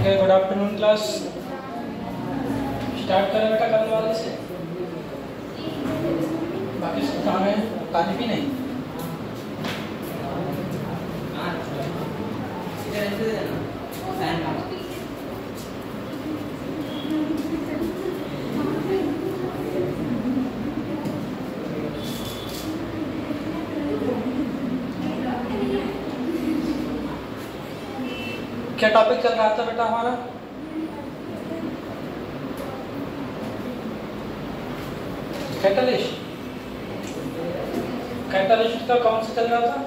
Okay, good afternoon class. Start करें बेटा कल वाले से। बाकी सब कहाँ हैं? पानी भी नहीं। क्या टॉपिक चल रहा था बेटा हमारा? कैटलिस्ट। कैटलिस्ट का कौन सा चल रहा था?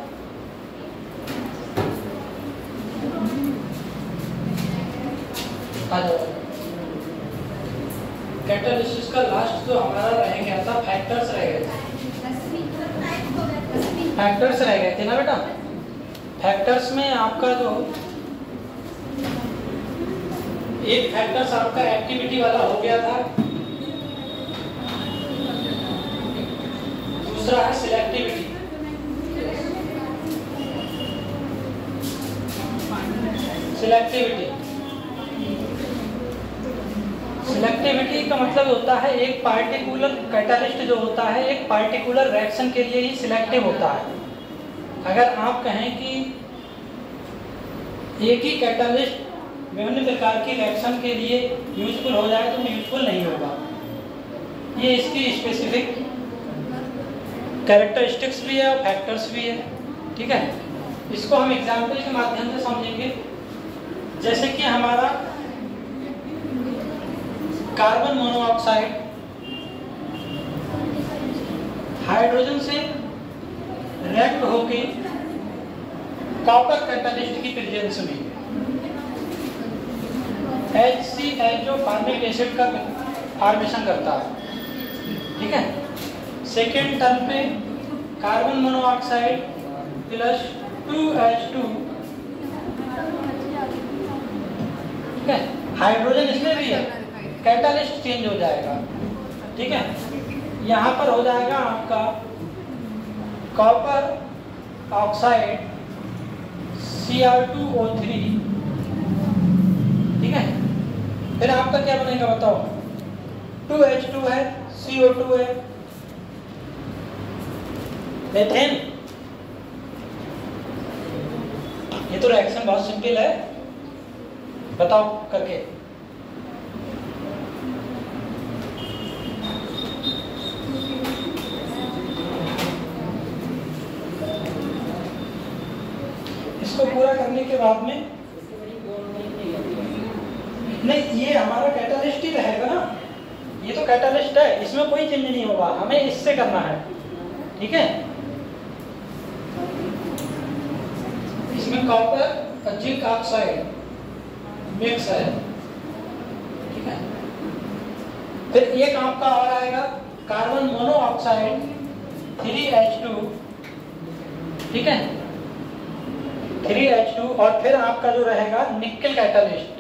कैटलिस्ट का लास्ट जो हमारा रह गया था, फैक्टर्स रह गए थे। फैक्टर्स रह गए थे ना बेटा। फैक्टर्स में आपका जो एक फैक्टर्स आपका एक्टिविटी वाला हो गया था, दूसरा है सिलेक्टिविटी। सिलेक्टिविटी का मतलब होता है एक पार्टिकुलर कैटलिस्ट जो होता है एक पार्टिकुलर रिएक्शन के लिए ही सिलेक्टिव होता है। अगर आप कहें कि एक ही कैटलिस्ट विभिन्न प्रकार की रिएक्शन के लिए यूजफुल हो जाए तो यूजफुल नहीं होगा। ये इसकी स्पेसिफिक कैरेक्टरिस्टिक्स भी है और फैक्टर्स भी है। ठीक है, इसको हम एग्जाम्पल के माध्यम से समझेंगे। जैसे कि हमारा कार्बन मोनोऑक्साइड हाइड्रोजन से रिएक्ट होके कॉपर कैटलिस्ट की प्रेजेंस में HCl फॉर्मिक एसिड का फॉर्मेशन करता है। ठीक है, सेकेंड टर्म पे कार्बन मोनोऑक्साइड प्लस 2H2, ठीक है, हाइड्रोजन इसमें भी है, कैटलिस्ट चेंज हो जाएगा। ठीक है, यहाँ पर हो जाएगा आपका कॉपर ऑक्साइड Cr2O3। ठीक है, फिर आपका क्या बनेगा बताओ? 2H2 है, CO2 है, मीथेन। ये तो रिएक्शन बहुत सिंपल है, बताओ करके। इसको पूरा करने के बाद में नहीं, ये हमारा कैटलिस्ट ही रहेगा ना। ये तो कैटलिस्ट है, इसमें कोई चेंज नहीं होगा, हमें इससे करना है। ठीक है, इसमें कॉपर और जिंक ऑक्साइड मिक्स है। ठीक है, फिर एक आपका और आएगा कार्बन मोनोऑक्साइड 3H2। ठीक है, 3H2 और फिर आपका जो रहेगा निकेल कैटलिस्ट।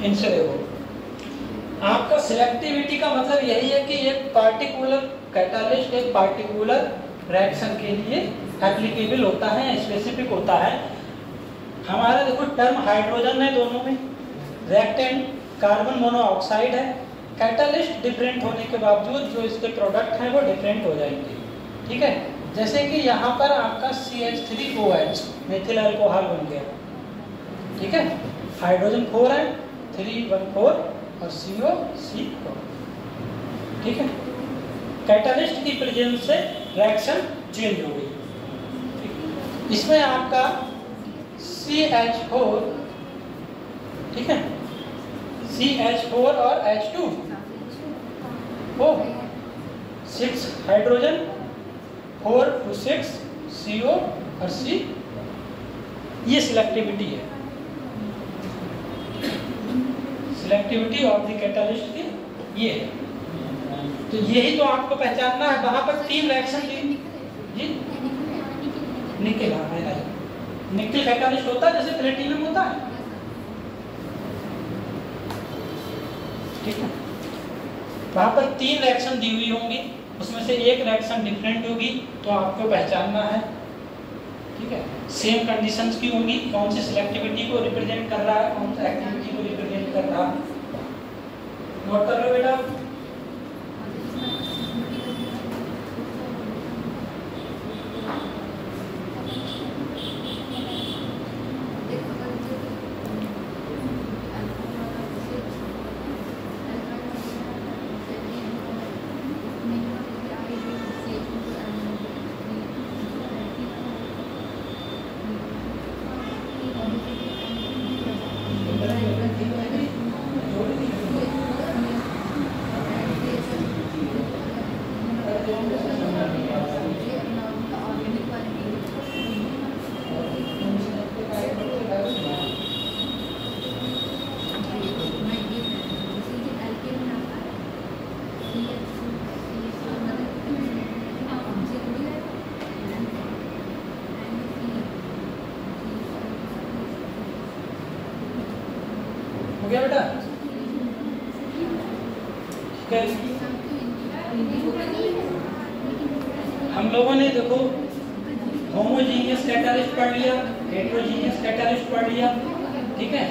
इनसे देखो, आपका सिलेक्टिविटी का मतलब यही है कि एक पार्टिकुलर कैटलिस्ट एक पार्टिकुलर रिएक्शन के लिए एप्लीकेबल होता है, स्पेसिफिक होता है। हमारा देखो टर्म हाइड्रोजन है, दोनों में रिएक्टेंट कार्बन मोनोऑक्साइड है। कैटलिस्ट डिफरेंट होने के बावजूद जो इसके प्रोडक्ट हैं वो डिफरेंट हो जाएंगे। ठीक है, जैसे कि यहाँ पर आपका CH3OH मेथिल अल्कोहल बन गया। ठीक है, हाइड्रोजन 4 है, 314 और CO4। ठीक है, कैटलिस्ट की प्रेजेंस से रिएक्शन चेंज हो गई। इसमें आपका CH4, ठीक है, CH4 और H2 हो 6 हाइड्रोजन, 4 to 6 CO और C। ये सिलेक्टिविटी है, सिलेक्टिविटी ऑफ द कैटलिस्ट की ये है। तो यही तो आपको पहचानना है। वहां पर 3 रिएक्शन थी जी। निकेल, निकेल कैटलिस्ट होता है जैसे प्लेटिनम होता है। ठीक है, वहां पर 3 रिएक्शन दी हुई होंगी, उसमें से एक रिएक्शन डिफरेंट होगी, तो आपको पहचानना है। ठीक है, सेम कंडीशंस की होंगी, कौन सी सिलेक्टिविटी को रिप्रेजेंट कर रहा है, कौन सा एक्टिविटी को रिप्रेजेंट कर रहा है। नोट कर लो बेटा। हो गया बेटा? हम लोगों ने देखो होमोजीनियस कैटालिस्ट पढ़ लिया, हेटेरोजीनियस कैटालिस्ट पढ़ लिया, ठीक है।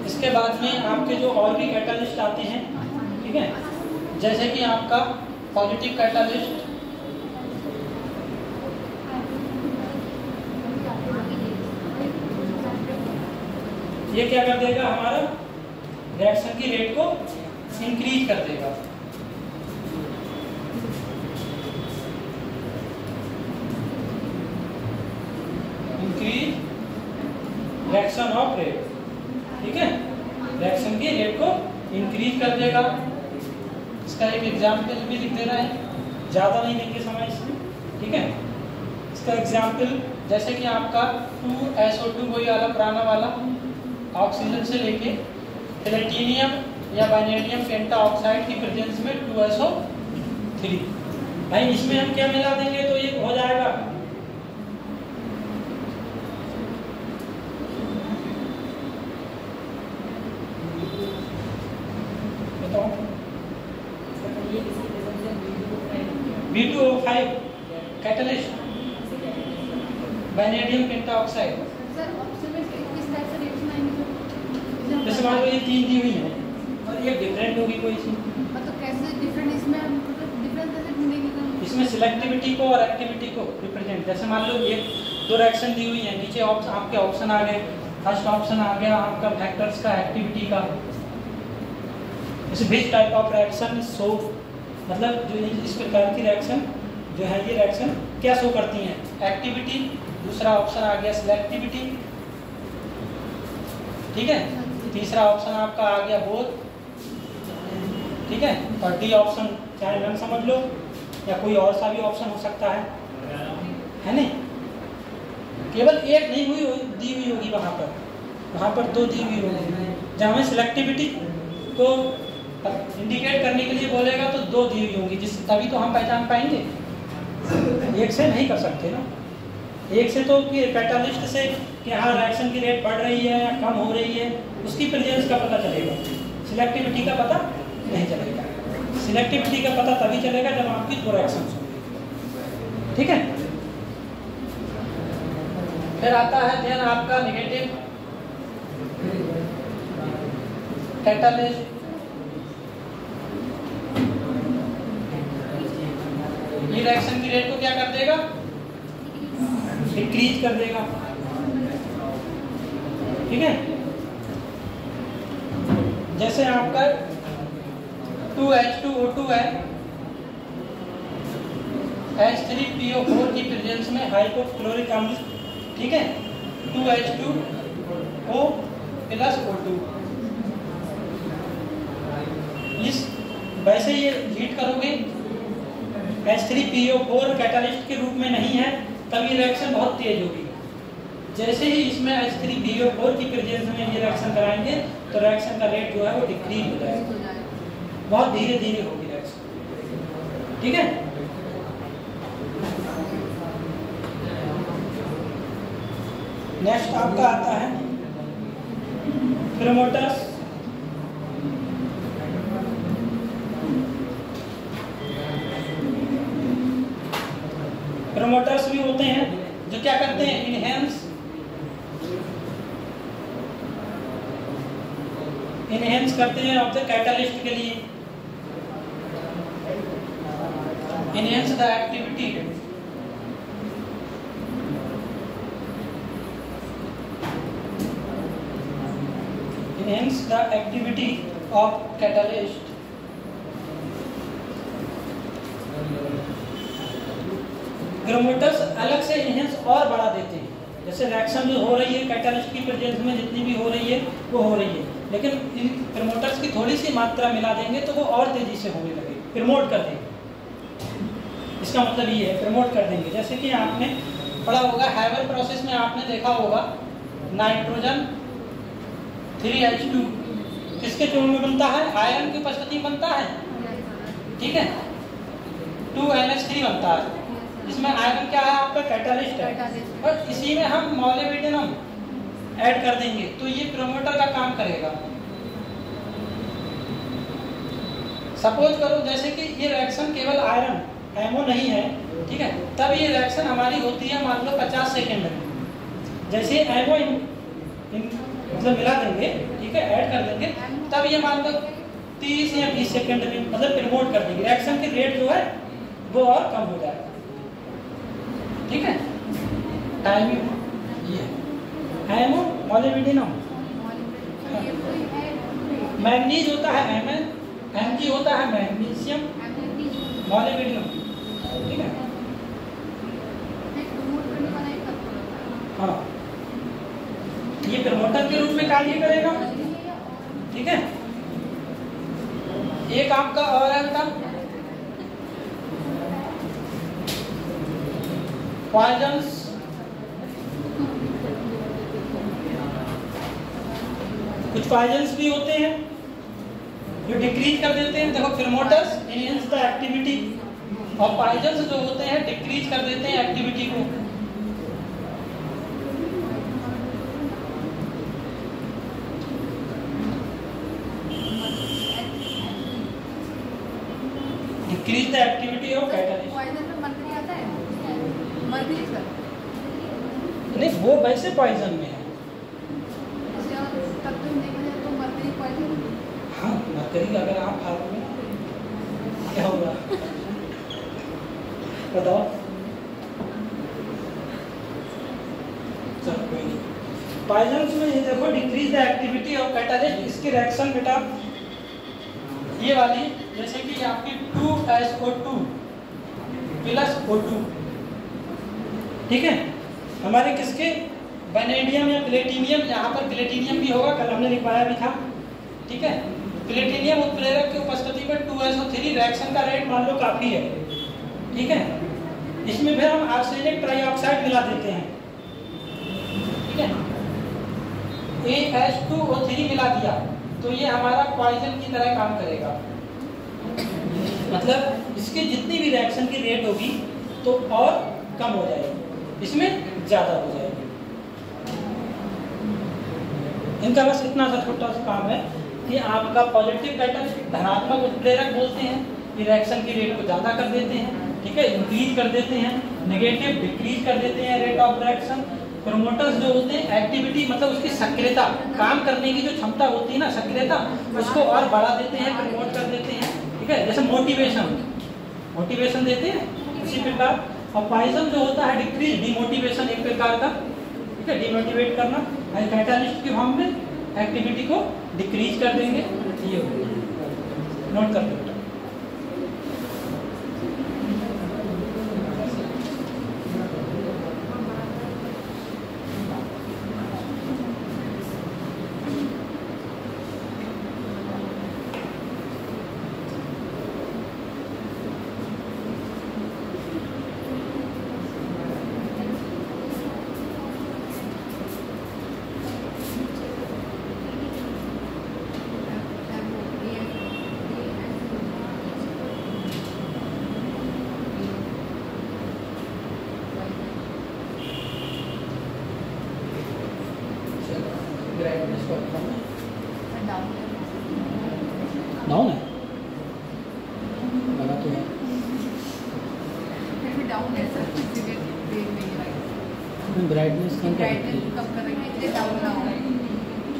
इसके बाद में आपके जो और भी कैटालिस्ट आते हैं, ठीक है, जैसे कि आपका पॉजिटिव कैटालिस्ट, ये क्या कर देगा, हमारा रिएक्शन की रेट को इंक्रीज कर देगा। इंक्रीज रिएक्शन ऑफ रेट, ठीक है, रिएक्शन की रेट को इंक्रीज कर देगा। इसका एक एग्जाम्पल भी लिख दे रहा है, ज्यादा नहीं लेंगे समय इसमें, ठीक है। इसका एग्जाम्पल जैसे कि आपका 2SO2 वही वाला पुराना वाला ऑक्सीजन से लेके प्लेटिनियम या वैनेडियम पेंटा ऑक्साइड की प्रेजेंस में 2SO3, भाई इसमें हम क्या मिला देंगे तो ये हो जाएगा, बताओ, B2O5 कैटलिस्ट वैनेडियम पेंटा ऑक्साइड। जैसे मान लो ये 3 दी हुई है और ये डिफरेंट होगी कोई सी, मतलब कैसे डिफरेंट, इसमें हम डिफरेंस कैसे ढूंढेंगे? इसमें सिलेक्टिविटी को और एक्टिविटी को रिप्रेजेंट, जैसे मान लो ये 2 रिएक्शन दी हुई है, नीचे आपके ऑप्शन आ गए, फर्स्ट ऑप्शन आ गया आपका फैक्टर्स का, एक्टिविटी का, जैसे which type of reaction show, मतलब जो इस प्रकार की रिएक्शन जो है ये रिएक्शन क्या शो करती हैं, एक्टिविटी। दूसरा ऑप्शन आ गया सिलेक्टिविटी, ठीक है। तीसरा ऑप्शन आपका आ गया बोथ, ठीक है। और डी ऑप्शन चाहे नन समझ लो या कोई और सा भी ऑप्शन हो सकता है नहीं, केवल एक नहीं दी हुई होगी वहाँ पर 2 दी हुई होगी। जब हमें सिलेक्टिविटी को इंडिकेट करने के लिए बोलेगा तो 2 दी हुई होंगी, जिस तभी तो हम पहचान पाएंगे, एक से नहीं कर सकते ना। एक से तो कि कैटालिस्ट से कि हाँ रिएक्शन की रेट बढ़ रही है या कम हो रही है, उसकी प्रेजेंस का पता चलेगा, सिलेक्टिविटी का पता नहीं चलेगा। सिलेक्टिविटी का पता तभी चलेगा जब आपकी 2 रिएक्शंस होंगी, ठीक है। फिर आता है ध्यान आपका नेगेटिव कैटालिस्ट, ये रिएक्शन की रेट को क्या कर देगा, डिक्रीज कर देगा, ठीक है। जैसे आपका 2H2O2 है, H3PO4 की प्रेजेंस में हाइपोक्लोरिक अम्ल, ठीक है, 2H2O प्लस O2, इस वैसे ये हीट करोगे H3PO4 कैटालिस्ट के रूप में नहीं है, तब ये रिएक्शन बहुत तेज होगी। जैसे ही इसमें H3PO4 की प्रेजेंस में ये रिएक्शन कराएंगे तो रिएक्शन का रेट जो है वो डिक्रीज हो जाएगा, बहुत धीरे धीरे होगी रिएक्शन, ठीक है। नेक्स्ट आपका आता है प्रोमोटर्स, प्रमोटर्स भी होते हैं जो क्या करते हैं, इनहेंस करते हैं ऑफ द कैटलिस्ट के लिए, enhance the activity of catalyst promoters अलग से इनहेंस और बढ़ा देते हैं। जैसे रिएक्शन जो हो रही है कैटलिस्ट की प्रेजेंस में जितनी भी हो रही है वो हो रही है, लेकिन इन प्रोमोटर्स की थोड़ी सी मात्रा मिला देंगे तो वो और तेजी से होने लगे, प्रमोट कर देंगे। इसका मतलब ये है प्रमोट कर देंगे। जैसे कि आपने पढ़ा होगा हैबर प्रोसेस में, आपने देखा होगा नाइट्रोजन 3H2 किसके चूर्ण में बनता है, आयरन की उपस्थिति में बनता है, ठीक है, 2NH3 बनता है, इसमें आयरन क्या है आपका कैटलिस्ट है, और इसी में हम मोलिब्डेनम ऐड कर देंगे तो ये प्रोमोटर का काम करेगा। सपोज करो जैसे कि ये रिएक्शन केवल आयरन एमओ नहीं है, ठीक है, तब ये रिएक्शन हमारी होती है मान लो 50 सेकेंड में। जैसे एमओ मतलब मिला देंगे, ठीक है, ऐड कर देंगे, तब ये मान लो 30 या 20 सेकेंड में मतलब प्रमोट कर देंगे, रिएक्शन की रेट जो है वो और कम हो जाएगा, ठीक है। टाइमिंग ये एमओ मोलिब्डेनम, मैग्नीज होता है Mg होता है मैग्नीशियम, मोलिब्डेनम, ठीक है। हाँ, ये प्रमोटर के रूप में कार्य करेगा, ठीक है। एक आपका और है बेटा पॉइजन्स, कुछ पॉइजन्स भी होते हैं जो डिक्रीज कर देते हैं। देखो प्रमोटर्स एनहांस द एक्टिविटी और पॉइजन्स जो होते हैं डिक्रीज कर देते हैं एक्टिविटी को। Decrease the activity of catalyst. Poison में मरकरी आता है, मरकरी का नहीं, वो वैसे पॉइजन में है। तब तुम देखा जाए तो मरकरी पॉइजन। हाँ, मरकरी अगर आप खाओगे क्या होगा बताओ। चलो कोई नहीं। पॉइजन्स में ये देखो decrease the activity of catalyst, इसकी रिएक्शन बेटा ये वाली, जैसे कि आपकी 2SO2 प्लस O2, ठीक है, हमारे किसके वैनेडियम या प्लेटिनियम, यहाँ पर प्लेटिनियम भी होगा, कल हमने लिखवाया भी था, ठीक है। प्लेटिनियम उत्प्रेरक की उपस्थिति में 2SO3 रिएक्शन का रेट मान लो काफी है, ठीक है। इसमें फिर हम आर्सेनिक ट्राइऑक्साइड मिला देते हैं, ठीक है, AH2O3 मिला दिया तो ये हमारा पॉइजन की तरह काम करेगा। मतलब इसकी जितनी भी रिएक्शन की रेट होगी तो और कम हो जाएगी, इसमें ज्यादा हो जाएगी। इनका बस इतना सा छोटा सा काम है कि आपका पॉजिटिव कैटलिस्ट धनात्मक उत्प्रेरक बोलते हैं, रिएक्शन की रेट को ज्यादा कर देते हैं, ठीक है, इंक्रीज कर देते हैं, नेगेटिव डिक्रीज कर देते हैं रेट ऑफ रिएक्शन। प्रोमोटर्स जो होते हैं एक्टिविटी मतलब उसकी सक्रियता, काम करने की जो क्षमता होती है ना, सक्रियता, उसको और बढ़ा देते हैं, प्रमोट कर देते हैं, ठीक है। जैसे मोटिवेशन देते हैं उसी प्रकार। और पॉइजन जो होता है डिक्रीज, डिमोटिवेशन एक प्रकार का, ठीक है, डिमोटिवेट करना। कैटलिस्ट के फॉर्म में एक्टिविटी को डिक्रीज कर देंगे, ये नोट कर दो। डाउन है, लगा तो है। डाउन है सर, ब्राइटनेस कम कर रखी है। कम कर रखी है इसलिए डाउन ना हो।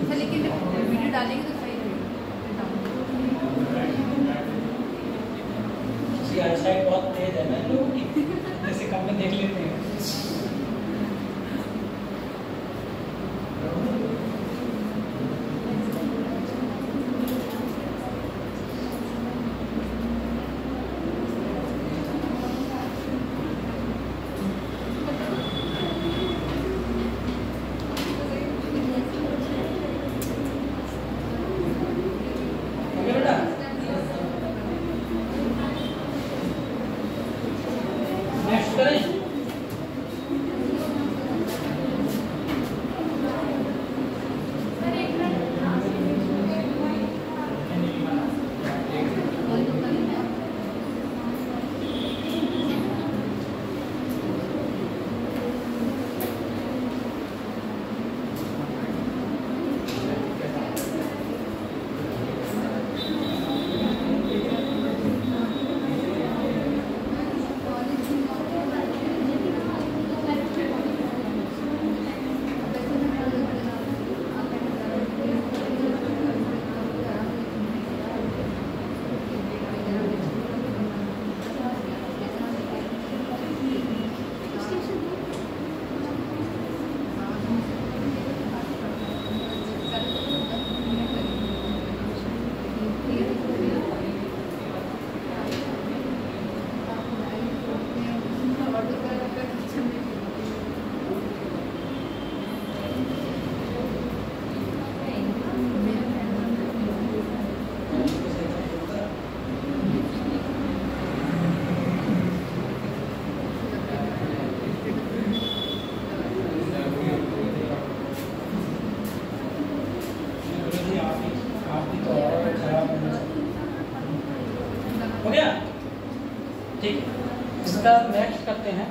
अच्छा लेकिन जब वीडियो डालेंगे तो सही रहेगा। इसकी आईसाइट बहुत तेज है ना लोगों की, जैसे कम में देख लेते हैं। नेक्स्ट करें। हो गया ठीक। इसका नेक्स्ट करते हैं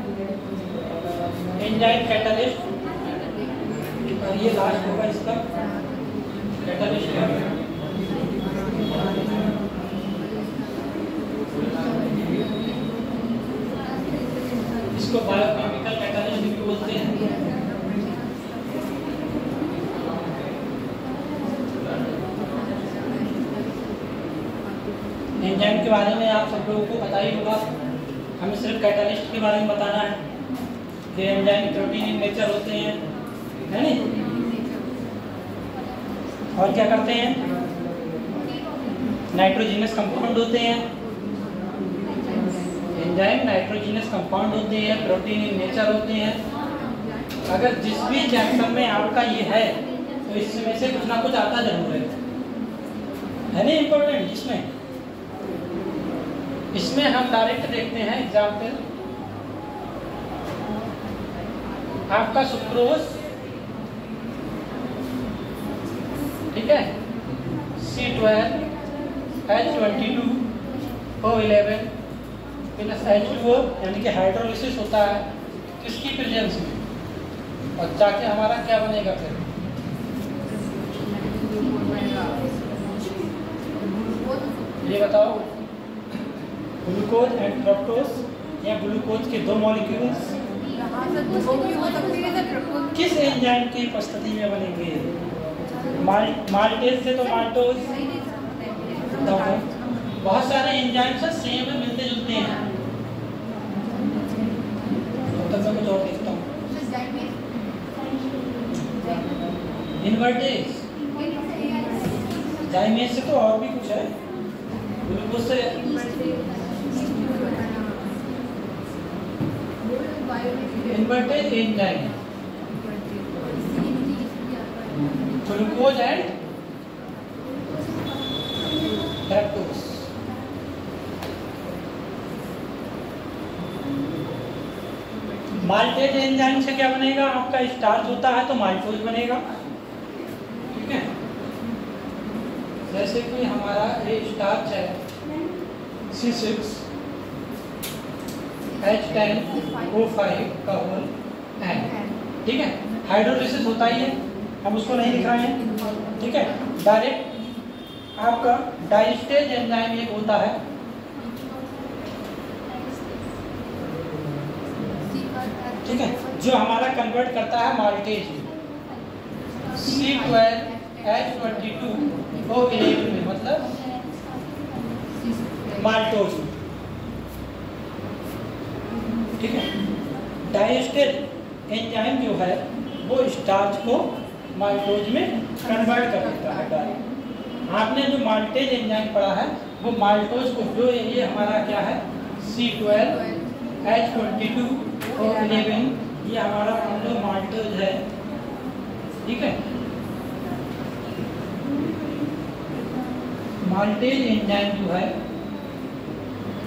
एंजाइम कैटालिस्ट, और ये लास्ट होगा इसका कैटालिस्ट। इसको बायोकेमिकल कैटालिस्ट भी बोलते हैं। एंजाइम के बारे में आप सब लोगों को पता ही होगा, हमें सिर्फ कैटालिस्ट के बारे में बताना है कि एंजाइम प्रोटीन इन नेचर होते हैं, है नहीं? और क्या करते हैं? नाइट्रोजिनस कंपाउंड होते हैं। एंजाइम नाइट्रोजिनस कंपाउंड होते हैं, प्रोटीन इन नेचर होते हैं। अगर जिस भी रिएक्शन में आपका ये है तो इसमें से कुछ ना कुछ आता जरूर है नहीं? इम्पोर्टेंट इसमें हम डायरेक्ट देखते हैं एग्जाम्पल, आपका सुक्रोज, ठीक है, C12 H22 O11 plus H2O, यानी कि हाइड्रोलिसिस होता है किसकी प्रेजेंस में, और जाके हमारा क्या बनेगा फिर? ये बताओ, ग्लूकोज एंड फ्रक्टोज या ग्लूकोज के दो मॉलिक्यूल्स किस एंजाइम की उपस्थिति में बनेंगे? माल्टेज से तो माल्टोज। बहुत सारे एंजाइम से सेम मिलते जुलते हैं। तब मैं कुछ और देखता हूँ। इन्वर्टेज, जाइमेज से तो और भी कुछ है। ग्लूकोज से invertase enzyme, glucose and fructose. Maltase enzyme से क्या बनेगा? आपका स्टार्च होता है तो माल्टोज बनेगा, ठीक है। जैसे कि हमारा ये स्टार्च है C6 H10O5 का होल N, ठीक है। हाइड्रोलिसिस होता ही है, हम उसको नहीं लिख रहे हैं, ठीक है। डायरेक्ट आपका डाइस्टेज एंजाइम एक होता है, ठीक है, जो हमारा कन्वर्ट करता है माल्टेज में C12H22O11 में, मतलब माल्टोज में। ठीक है, डाइएस्टर एंजाइम जो है वो स्टार्च को माल्टोज में कन्वर्ट कर देता है डायरेक्ट। आपने जो माल्टेज एंजाइम पढ़ा है वो माल्टोज को, जो ये हमारा क्या है C12H22O11, ये हमारा माल्टोज है। ठीक है, माल्टेज एंजाइम जो है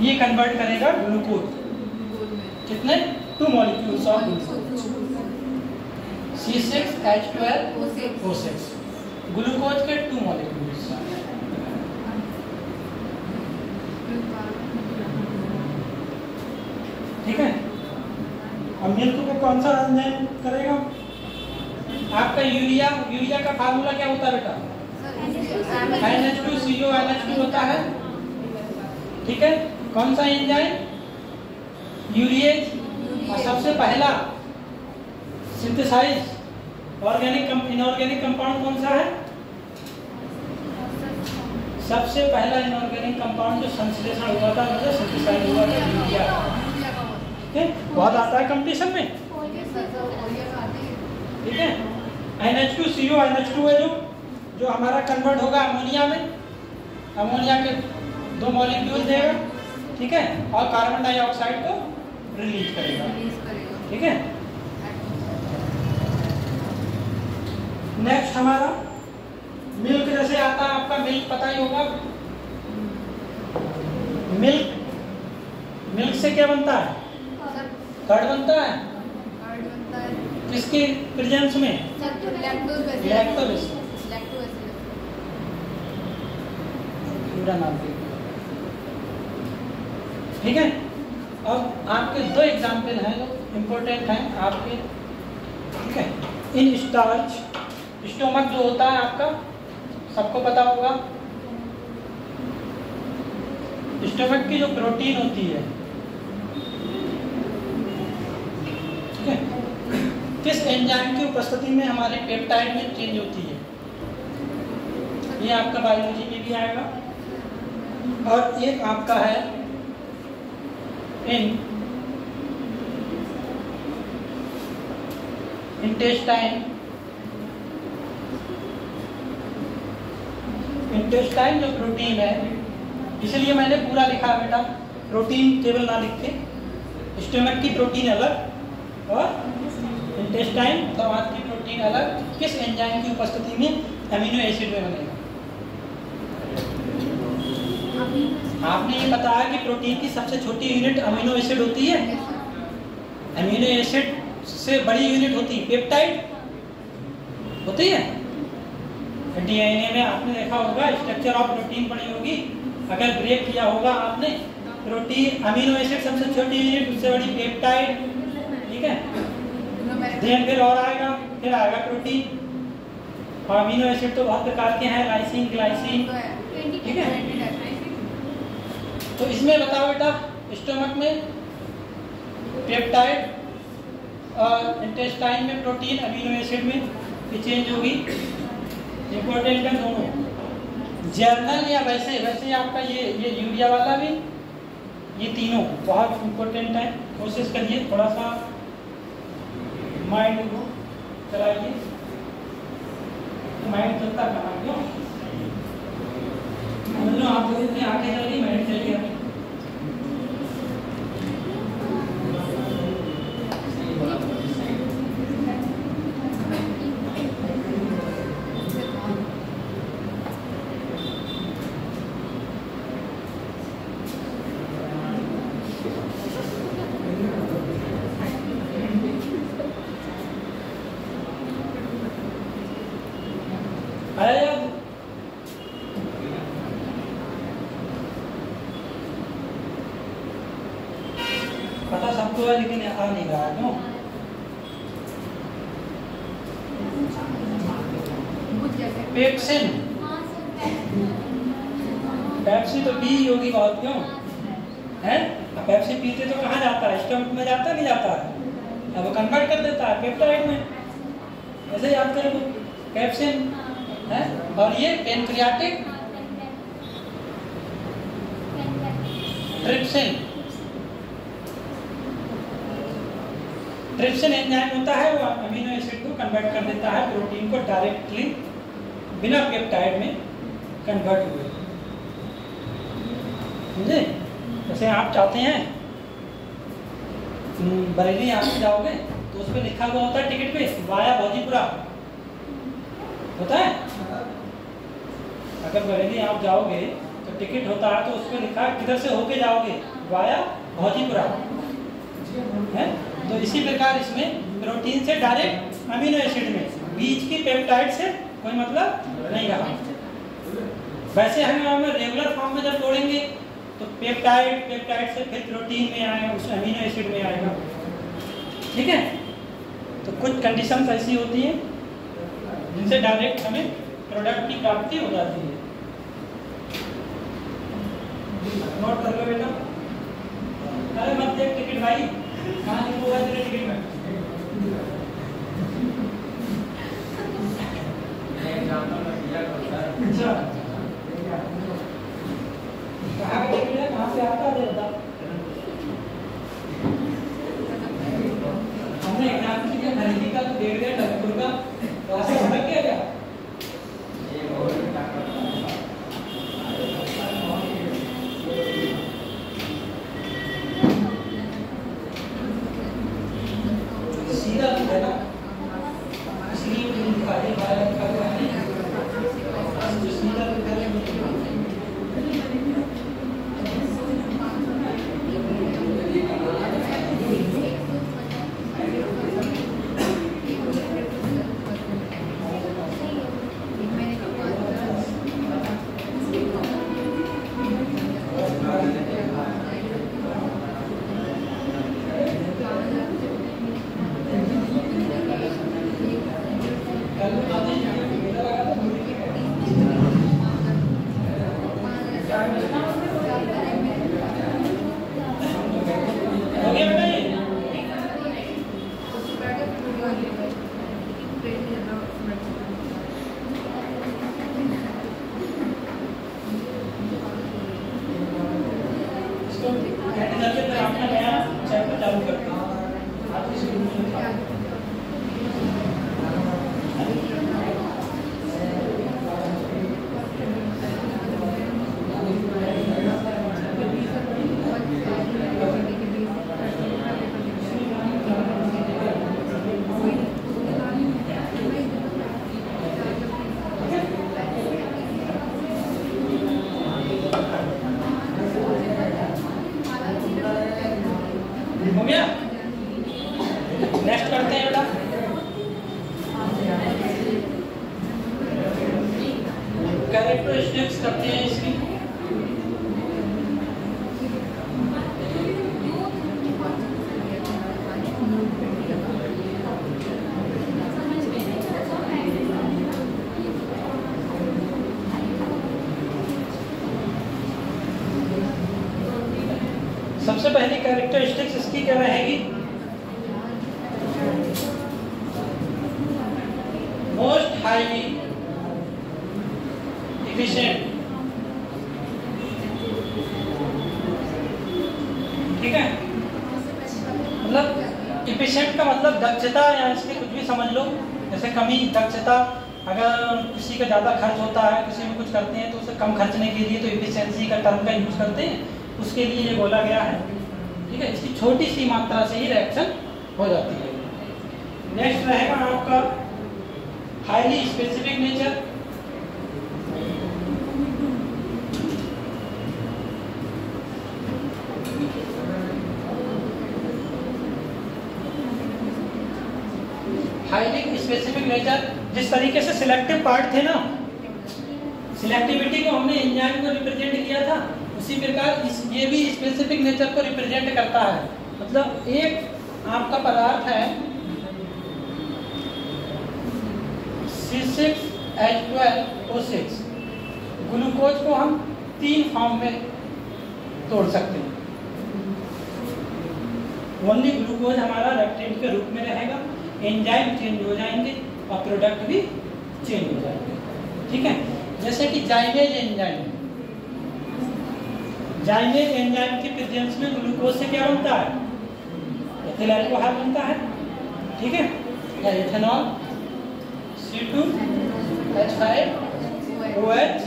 ये कन्वर्ट करेगा ग्लूकोज, कितने 2 molecules of glucose C6H12O6, glucose के 2 मॉलिक्यूल्स। ठीक है, अब मिल्क को कौन सा एंजाइम करेगा? आपका यूरिया का फार्मूला क्या होता है बेटा? NH2CO NH2 होता है। ठीक है, कौन सा एंजाइम? यूरिएज। और सबसे पहला सिंथेसाइज इनऑर्गेनिक कंपाउंड कौन सा है? सबसे पहला इनऑर्गेनिक कंपाउंड जो संश्लेषण हुआ था, मतलब सिंथेसाइज हुआ था, यूरिया। बहुत आता है कंपटीशन में। ठीक है, NH2CO NH2 है जो हमारा कन्वर्ट होगा अमोनिया में, अमोनिया के 2 मॉलिक्यूल देगा। ठीक है, और कार्बन डाइऑक्साइड को रिलीज करेगा। ठीक है, नेक्स्ट हमारा मिल्क जैसे आता है, आपका मिल्क पता ही होगा। मिल्क से क्या बनता है? कर्ड बनता है। किसके प्रेजेंस में? लैक्टोबैसिलस। पूरा नाम। ठीक है, अब आपके 2 एग्जाम्पल हैं जो इम्पोर्टेंट हैं आपके। ठीक है, इन स्टार्च, स्टोमक जो होता है आपका सबको पता होगा। स्टोमक की जो प्रोटीन होती है, ठीक है, किस एंजाइम की उपस्थिति में हमारे पेप्टाइड में चेंज होती है? ये आपका बायोलॉजी में भी आएगा। और एक आपका है इंटेस्टाइन जो प्रोटीन है, इसलिए मैंने पूरा लिखा है बेटा, प्रोटीन केवल ना लिख के। स्टोमक की प्रोटीन अलग और इंटेस्टाइन दमाग की प्रोटीन अलग, किस एंजाइम की उपस्थिति में अमीनो एसिड में बनेगा? आपने ये बताया कि प्रोटीन की सबसे छोटी यूनिट अमीनो एसिड होती है। अमीनो एसिड से बड़ी यूनिट होती है पेप्टाइड होती है। डीएनए में आपने देखा होगा, स्ट्रक्चर ऑफ प्रोटीन पढ़ी होगी, अगर ब्रेक किया होगा आपने, प्रोटीन अमीनो एसिड सबसे छोटी यूनिट, उससे बड़ी पेप्टाइड। ठीक है, फिर और आएगा, फिर आएगा प्रोटीन। और अमीनो एसिड तो बहुत प्रकार के हैं, लाइसिन, ग्लाइसिन। ठीक है, तो इसमें बताओ बेटा, स्टोमक में पेप्टाइड और इंटेस्टाइन में प्रोटीन, अमीनो एसिड में चेंज होगी। इंपॉर्टेंट है दोनों, जर्नल या वैसे आपका ये यूरिया वाला भी, ये तीनों बहुत इंपॉर्टेंट है। कोशिश करिए थोड़ा सा माइंड को चलाइए, माइंड चलता कहाँ क्यों? आप लोग इतने आगे चल रही, माइंड चल गया। पता सबको है लेकिन आ नहीं रहा क्यों? पेप्सिन, पेप्सी तो पी होगी बहुत, क्यों है? पेप्सी पीते तो कहाँ जाता है? स्टमक में जाता नहीं जाता है? अब वो कन्वर्ट कर देता है पेप्टाइड में। ऐसे याद करें कैप्सिन है, और ये पेनक्रियाटिक ट्रिप्सिन। ट्रिप्सिन एंजाइम होता है, वो अमीनो एसिड को कन्वर्ट कर देता है प्रोटीन को डायरेक्टली बिना पेप्टाइड में कन्वर्ट हुए। समझे? जैसे आप चाहते हैं बरेली आप जाओगे तो उस पर लिखा हुआ होता है टिकट पे वाया भौजीपुरा होता है। अगर बरेली आप जाओगे तो टिकट होता है तो उस पर लिखा है किधर से होके जाओगे, वाया भौजीपुरा है। तो इसी प्रकार इसमें प्रोटीन से डायरेक्ट अमीनो एसिड में, बीच की पेप्टाइड से कोई मतलब नहीं रहा। वैसे हम रेगुलर फॉर्म में जब तोड़ेंगे तो पेप्टाइड से फिर प्रोटीन में आएगा, उस अमीनो एसिड में आएगा। ठीक है, तो कुछ कंडीशंस ऐसी होती हैं जिनसे डायरेक्ट हमें प्रोडक्ट की प्राप्ति हो जाती है। नोट कर लो बेटा। अरे मत देख टिकट भाई, कहाँ लिखा है तेरे टिकट में? अच्छा, कहाँ का टिकट है, कहाँ से आता है बता। हमने एग्जाम किया खरीदी का तो 1.5 टनपुर का, वहाँ से भटक गया क्या? सीधा है ना, इसलिए लिखा है बाहर लिखा हुआ है, जो सीधा लिखा है। हो गया? नेक्स्ट करते हैं बेटा। कैरेक्टरिस्टिक्स करते हैं इसकी। सबसे पहली कैरेक्टरिस्टिक्स इसकी क्या रहेगी? Most highly efficient. ठीक है, मतलब एफिशिएंट का मतलब दक्षता, या इसकी कुछ भी समझ लो, जैसे कमी दक्षता। अगर किसी का ज़्यादा खर्च होता है, किसी में कुछ करते हैं तो उसे कम खर्चने के लिए तो एफिशिएंसी का टर्म का यूज करते हैं, उसके लिए ये बोला गया है। ठीक है, इसकी छोटी सी मात्रा से ही रिएक्शन हो जाती है। नेक्स्ट रहेगा आपका highly specific nature. Highly specific nature, जिस तरीके से सिलेक्टिव पार्ट थे ना, सिलेक्टिविटी को हमने एंजाइम को रिप्रेजेंट किया था, उसी प्रकार ये भी स्पेसिफिक नेचर को रिप्रेजेंट करता है। मतलब एक आपका पदार्थ है C6H12O6, ग्लूकोज को हम 3 फॉर्म में तोड़ सकते हैं। ओनली ग्लूकोज हमारा लैक्टेट के रूप में रहेगा, एंजाइम चेंज हो जाएंगे और प्रोडक्ट भी चेंज हो जाएंगे। ठीक है, जैसे कि जाइमेज एंजाइम, जाइमेज एंजाइम की प्रेजेंस में ग्लूकोज से क्या बनता है, एथिल अल्कोहल बनता है। ठीक है, या इथेनॉल C2H5OH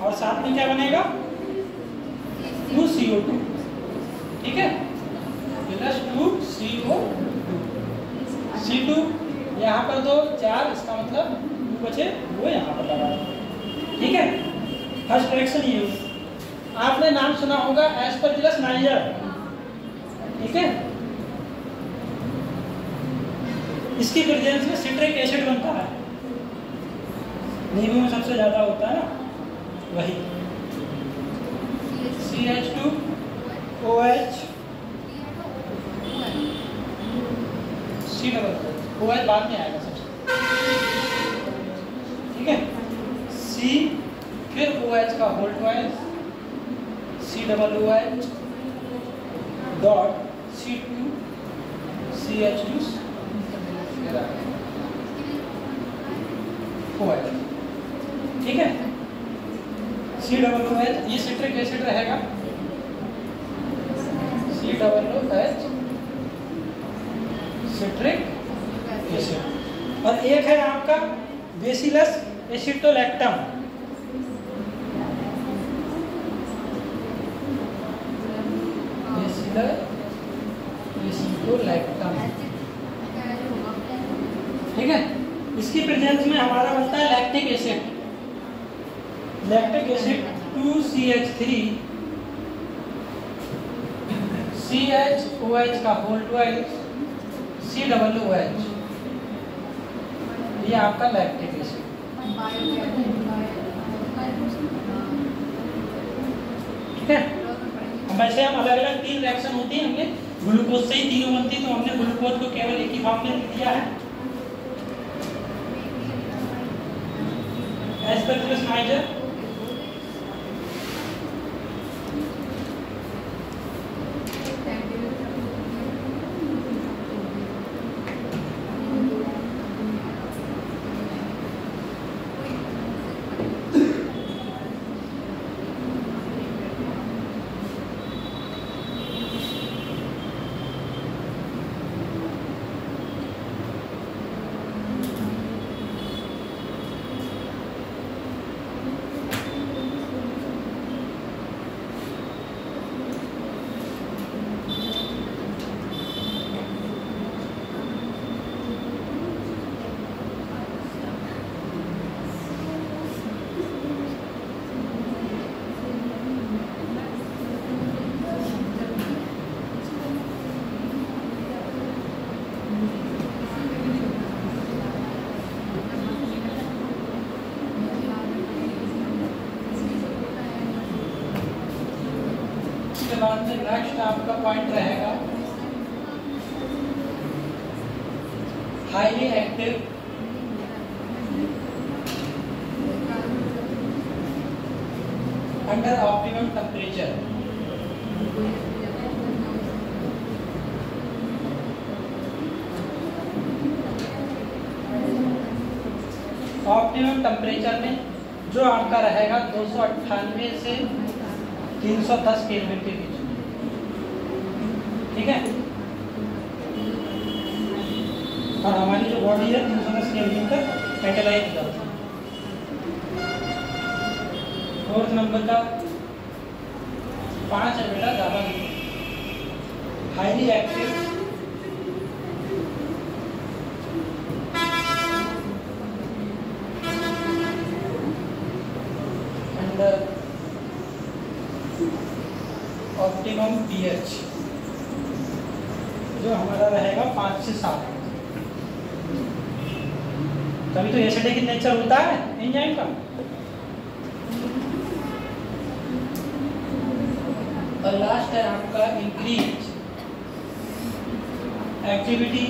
और साथ में क्या बनेगा 2CO2। ठीक है, प्लस 2CO2 C2 यहाँ पर 2 4, इसका मतलब 2 बचे, वो यहाँ पर लगा। ठीक है, फर्स्ट रिएक्शन ये हुई। आपने नाम सुना होगा एस्परजिलस नाइजर। ठीक है, इसकी प्रेजेंस में सिट्रिक एसिड बनता है, नींबू में सबसे ज्यादा होता है ना, वही CH2OH C OH बाद में आएगा सबसे। ठीक है, C फिर OH का whole twice COOH dot C2CH2 OH। ठीक है, COOH ये सिट्रिक एसिड रहेगा, COOH सिट्रिक एसिड। और एक है आपका बेसिलस एसिटोलैक्टम। बेसिलस एसिटोलैक्टम। ठीक है, इसकी प्रेजेंस में हमारा बनता है lactic acid. Lactic acid 2CH3 CHOH का होल ट्वाइस COOH, ये आपका लैक्टिक एसिड। ठीक है, वैसे हम अलग अलग 3 रिएक्शन होती है, हमने ग्लूकोज से ही तीनों बनती, तो हमने ग्लूकोज को केवल एक ही फॉर्म में लिख दिया है, एस्परजिलस नाइजर। इसके बाद में नेक्स्ट आपका पॉइंट रहेगा highly active under optimum temperature. Optimum temperature में जो आपका रहेगा 298 से 310 केल्विन के बीच। ठीक है, और हमारी जो बॉडी है 310 केल्विन तक कैटेलाइज हो जाती है। फोर्थ नंबर का 5 है बेटा, ज्यादा नहीं, highly active under optimum pH, जो हमारा रहेगा 5 से 7। तभी तो एसिडिक नेचर होता है एंजाइम का। और लास्ट है आपका increase activity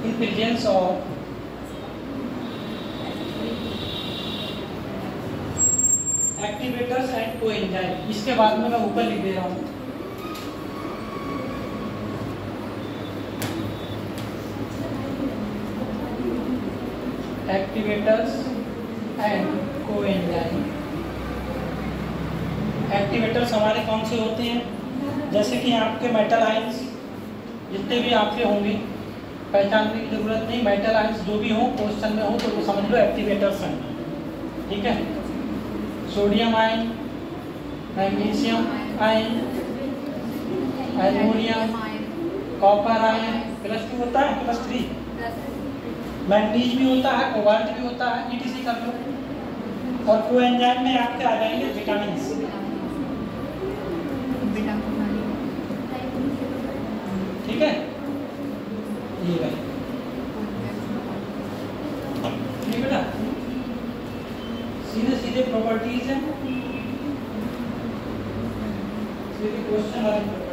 in presence of activators and coenzyme. इसके बाद में मैं ऊपर लिख दे रहा हूँ एक्टिवेटर्स एंड कोएंजाइम। एक्टिवेटर्स हमारे कौन से होते हैं, जैसे कि आपके मेटल आयंस जितने भी आपके होंगे, पहचानने की जरूरत नहीं, मेटल आयंस जो भी हो क्वेश्चन में हो तो वो समझ लो एक्टिवेटर्स हैं, ठीक है। Sodium ion, magnesium ion, aluminium, copper ion, +2 होता है, +3, मैग्नीज भी होता है, कोबाल्ट भी होता है, ETC कर लो। और कोएंजाइम में आपके आ जाएंगे विटामिन, ठीक है। ये बेटा सीधे सीधे प्रॉपर्टीज हैं, सीधे क्वेश्चन वाली प्रॉपर्टीज।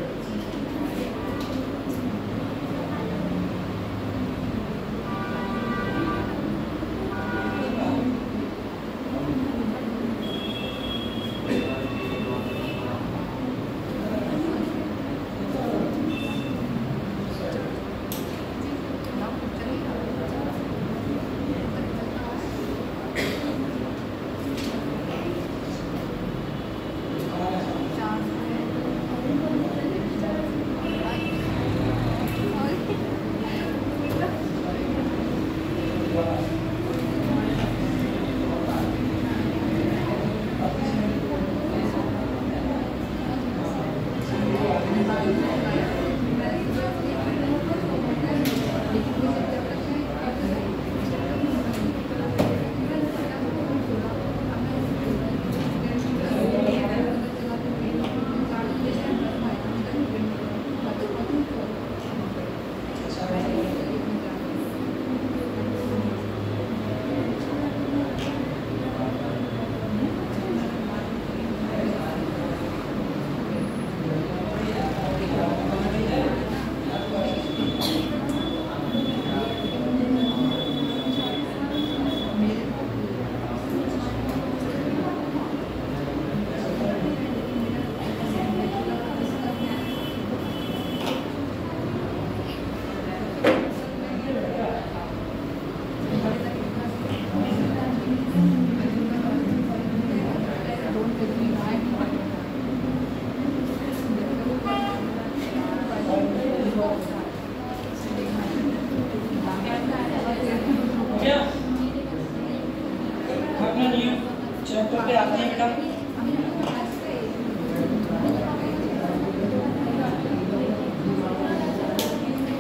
चैप्टर पे आते हैं बेटा।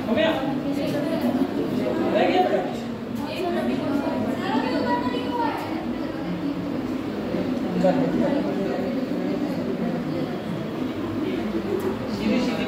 हो गया, रह गया बेटा? सीधी सीधी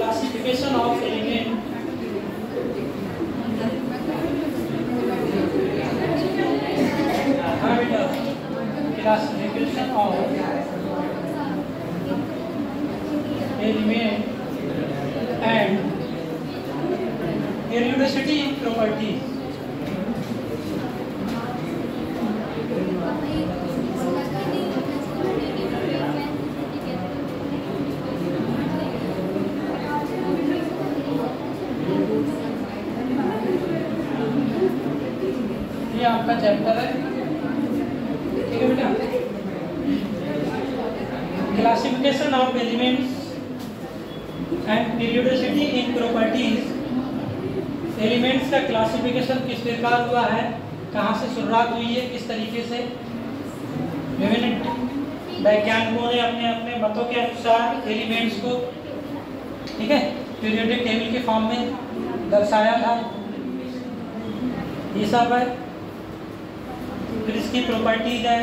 classification of element, classification of element and periodicity properties. ये आपका चैप्टर है, ठीक है बेटा। Classification of elements and periodicity in properties. Elements का क्लासिफिकेशन किस प्रकार हुआ है, कहाँ से शुरुआत हुई है, किस तरीके से विभिन्न वैज्ञानिकों ने अपने अपने मतों के अनुसार एलिमेंट्स को, ठीक है, पीरियोडिक टेबल के फॉर्म में दर्शाया था। ये सब है। फिर इसकी प्रॉपर्टीज है,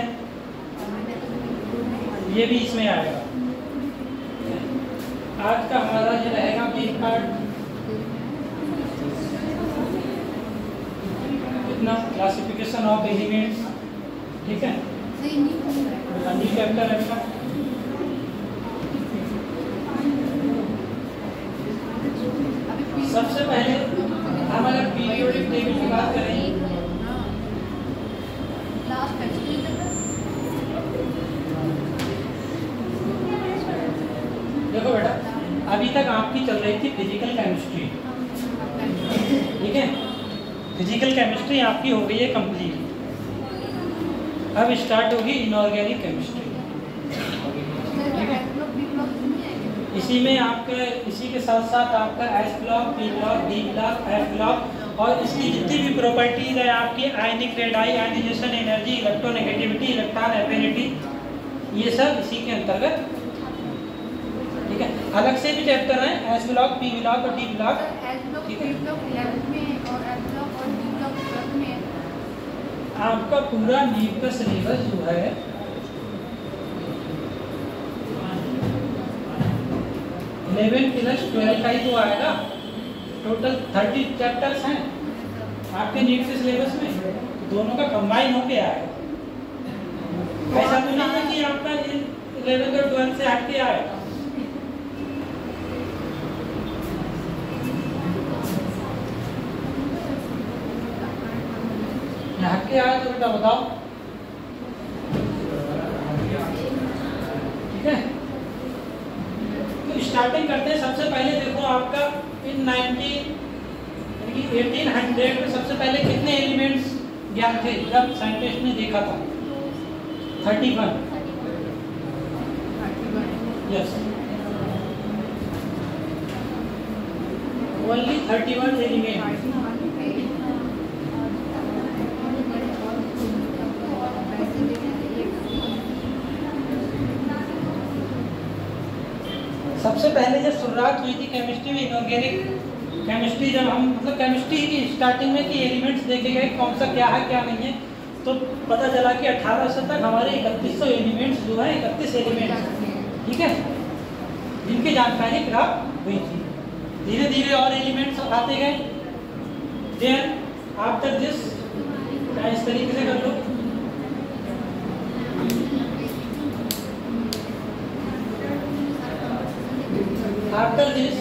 ये भी इसमें आएगा। आज का हमारा जो रहेगा मेन पार्ट इतना, क्लासिफिकेशन ऑफ एलिमेंट्स, ठीक है, न्यू चैप्टर रहेगा। सबसे पहले हम अगर पीरियोडिक टेबल की बात करें, देखो बेटा, अभी तक आपकी चल रही थी फिजिकल केमिस्ट्री, ठीक है, फिजिकल केमिस्ट्री आपकी हो गई है कंप्लीट। अब स्टार्ट होगी इनऑर्गेनिक केमिस्ट्री, ठीक है। इसी में आपके, इसी के साथ साथ आपका s block, p block, d block, f block और इसकी जितनी भी प्रॉपर्टीज है आपकी, ionic radii, ionisation energy, electronegativity, electron affinity, ये सब इसी के अंतर्गत, ठीक है। अलग से भी चैप्टर है, एस ब्लॉक, पी ब्लॉक और डी ब्लॉक, ठीक है। आपका पूरा नीट का सिलेबस जो है 11 प्लस 12 का ही तो आएगा। टोटल 30 चैप्टर्स हैं आपके नीट के सिलेबस में, दोनों का कंबाइन होके आएगा। ऐसा तो नहीं है कि आपका 11 और 12 से हट के आएगा। हट के आया तो बेटा बताओ, ठीक है। तो स्टार्टिंग करते हैं। सबसे पहले देखो आपका इन 1800 में सबसे पहले कितने एलिमेंट्स ज्ञात थे जब साइंटिस्ट ने देखा था? 31, यस, ओनली 31 एलिमेंट्स। सबसे पहले जब शुरुआत हुई थी केमिस्ट्री में, इनऑर्गेनिक केमिस्ट्री, जब हम मतलब केमिस्ट्री की स्टार्टिंग में कि एलिमेंट्स देखे गए कौन सा क्या है क्या नहीं है, तो पता चला कि 1800 तक हमारे 3100 एलिमेंट्स जो है, 31 एलिमेंट्स, ठीक है, जिनकी जानकारी प्राप्त हुई थी। धीरे धीरे और एलिमेंट्स आते गए। देन आफ्टर दिस, इस तरीके से कर लो, after this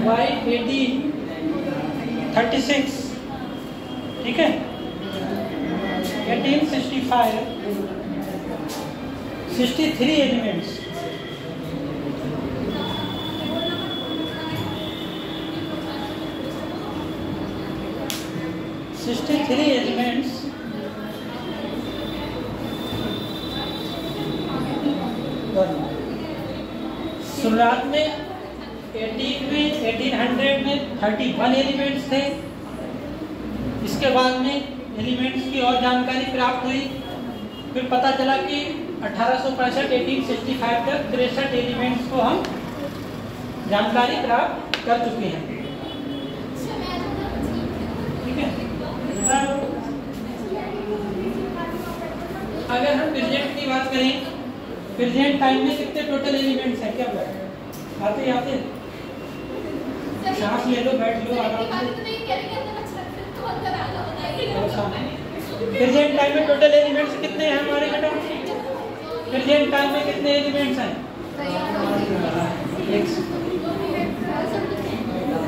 by 1836, ठीक है, 1865 63 एलिमेंट्स, शुरुआत में 1800 में 31 एलिमेंट्स थे। इसके बाद में एलिमेंट्स की और जानकारी प्राप्त हुई। फिर पता चला कि 1865 तक 63 एलिमेंट्स को हम जानकारी प्राप्त कर चुके हैं, ठीक है। अगर हम प्रेजेंट की बात करें, प्रेजेंट टाइम में कितने टोटल एलिमेंट्स हैं? क्या आते आते सांस ले लो, बैठ लो आराम से। प्रेजेंट टाइम में टोटल एलिमेंट्स कितने हैं हमारे बेटा? प्रेजेंट टाइम में कितने एलिमेंट्स हैं?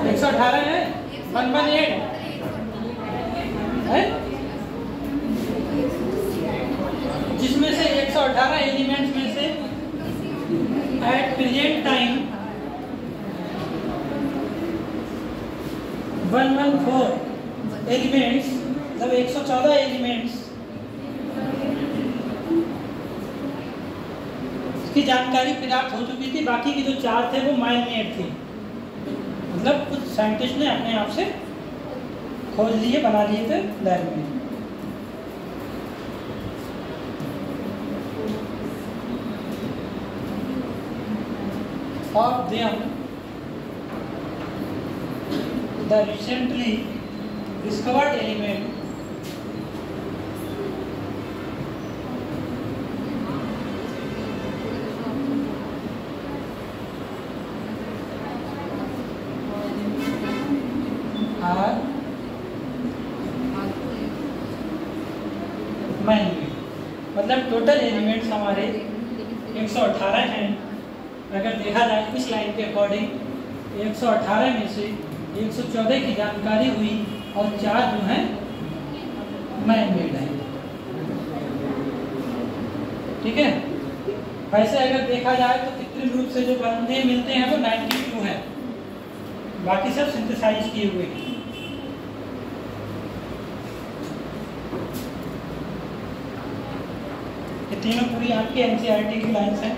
118 है, 118 है, जिसमें से 118 एलिमेंट्स में से एट प्रेजेंट टाइम 114 एलिमेंट्स, मतलब 114 एलिमेंट्स की जानकारी प्राप्त हो चुकी थी। बाकी के जो 4 थे वो माइन मेड थे, मतलब कुछ साइंटिस्ट ने अपने आप से खोज लिए, बना लिए थे लैब में। of them the recently discovered element are man-made। मतलब टोटल एलिमेंट्स हमारे 118 हैं। अगर देखा जाए इस लाइन के अकॉर्डिंग 118 में से 114 की जानकारी हुई और 4 जो हैं मैन मेड हैं। ठीक है, वैसे अगर देखा जाए तो कृत्रिम रूप से जो बंदे मिलते हैं वो 92 हैं, बाकी सब सिंथेसाइज किए हुए हैं। ये तीनों पूरी आपके एनसीईआरटी की लाइन्स हैं।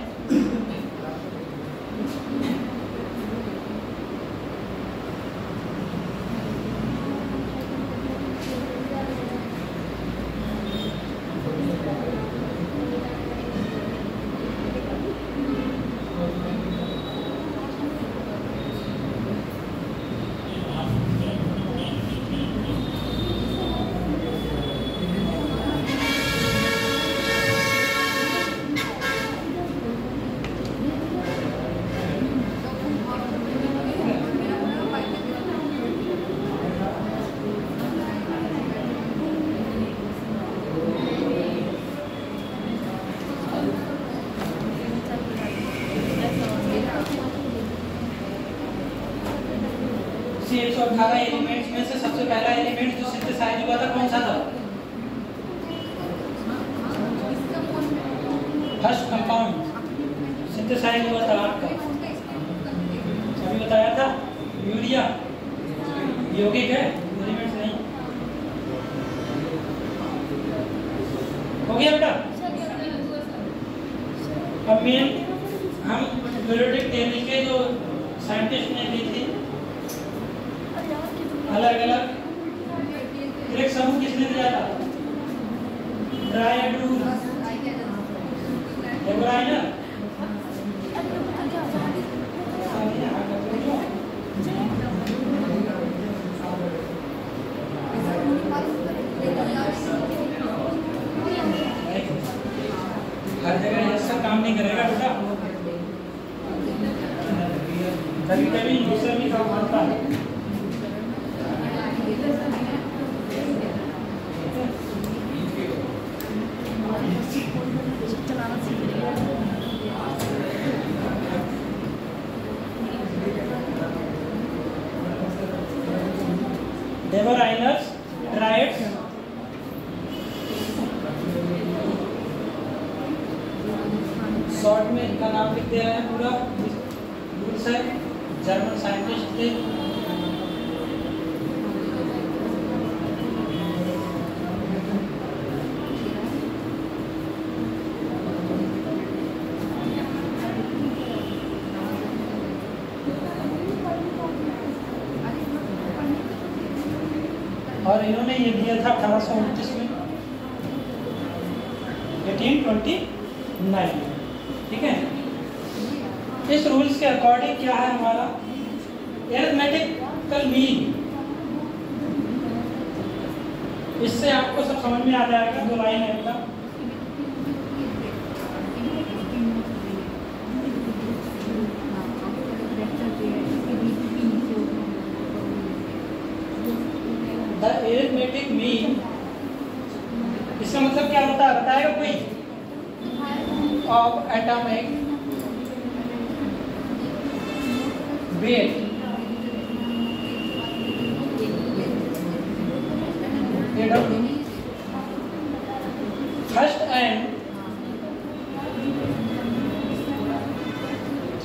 इसी 118 एलिमेंट्स में से सबसे पहला एलिमेंट जो सिंथेसाइज हुआ था कौन सा था? फर्स्ट कंपाउंड सिंथेसाइज हुआ था आपका, अभी बताया था, यूरिया। यौगिक है, एलिमेंट्स नहीं। हो गया बेटा? अब मेन हम पीरियोडिक टेबल के जो साइंटिस्ट ने दी थी अलग अलग एक समूह किसने दिया था? Triad rule, डेबोराइनर। हर जगह ये सब काम नहीं करेगा बेटा, कभी कभी दूसरा भी काम आता है। डेबोराइनर्स, ट्राइड्स, शॉर्ट में इनका नाम लिख दिया है पूरा। रूल्स है, जर्मन साइंटिस्ट थे। और इन्होंने ये दिया था 1829 में, 1829। ठीक है, इस रूल्स के अकॉर्डिंग क्या है हमारा एरिथमेटिकल मीन, इससे आपको सब समझ में आ जाएगा। दो लाइन है एकदम। द एरिथमेटिक मीन, इसका मतलब क्या होता है बताएगा कोई? Of atomic weight first and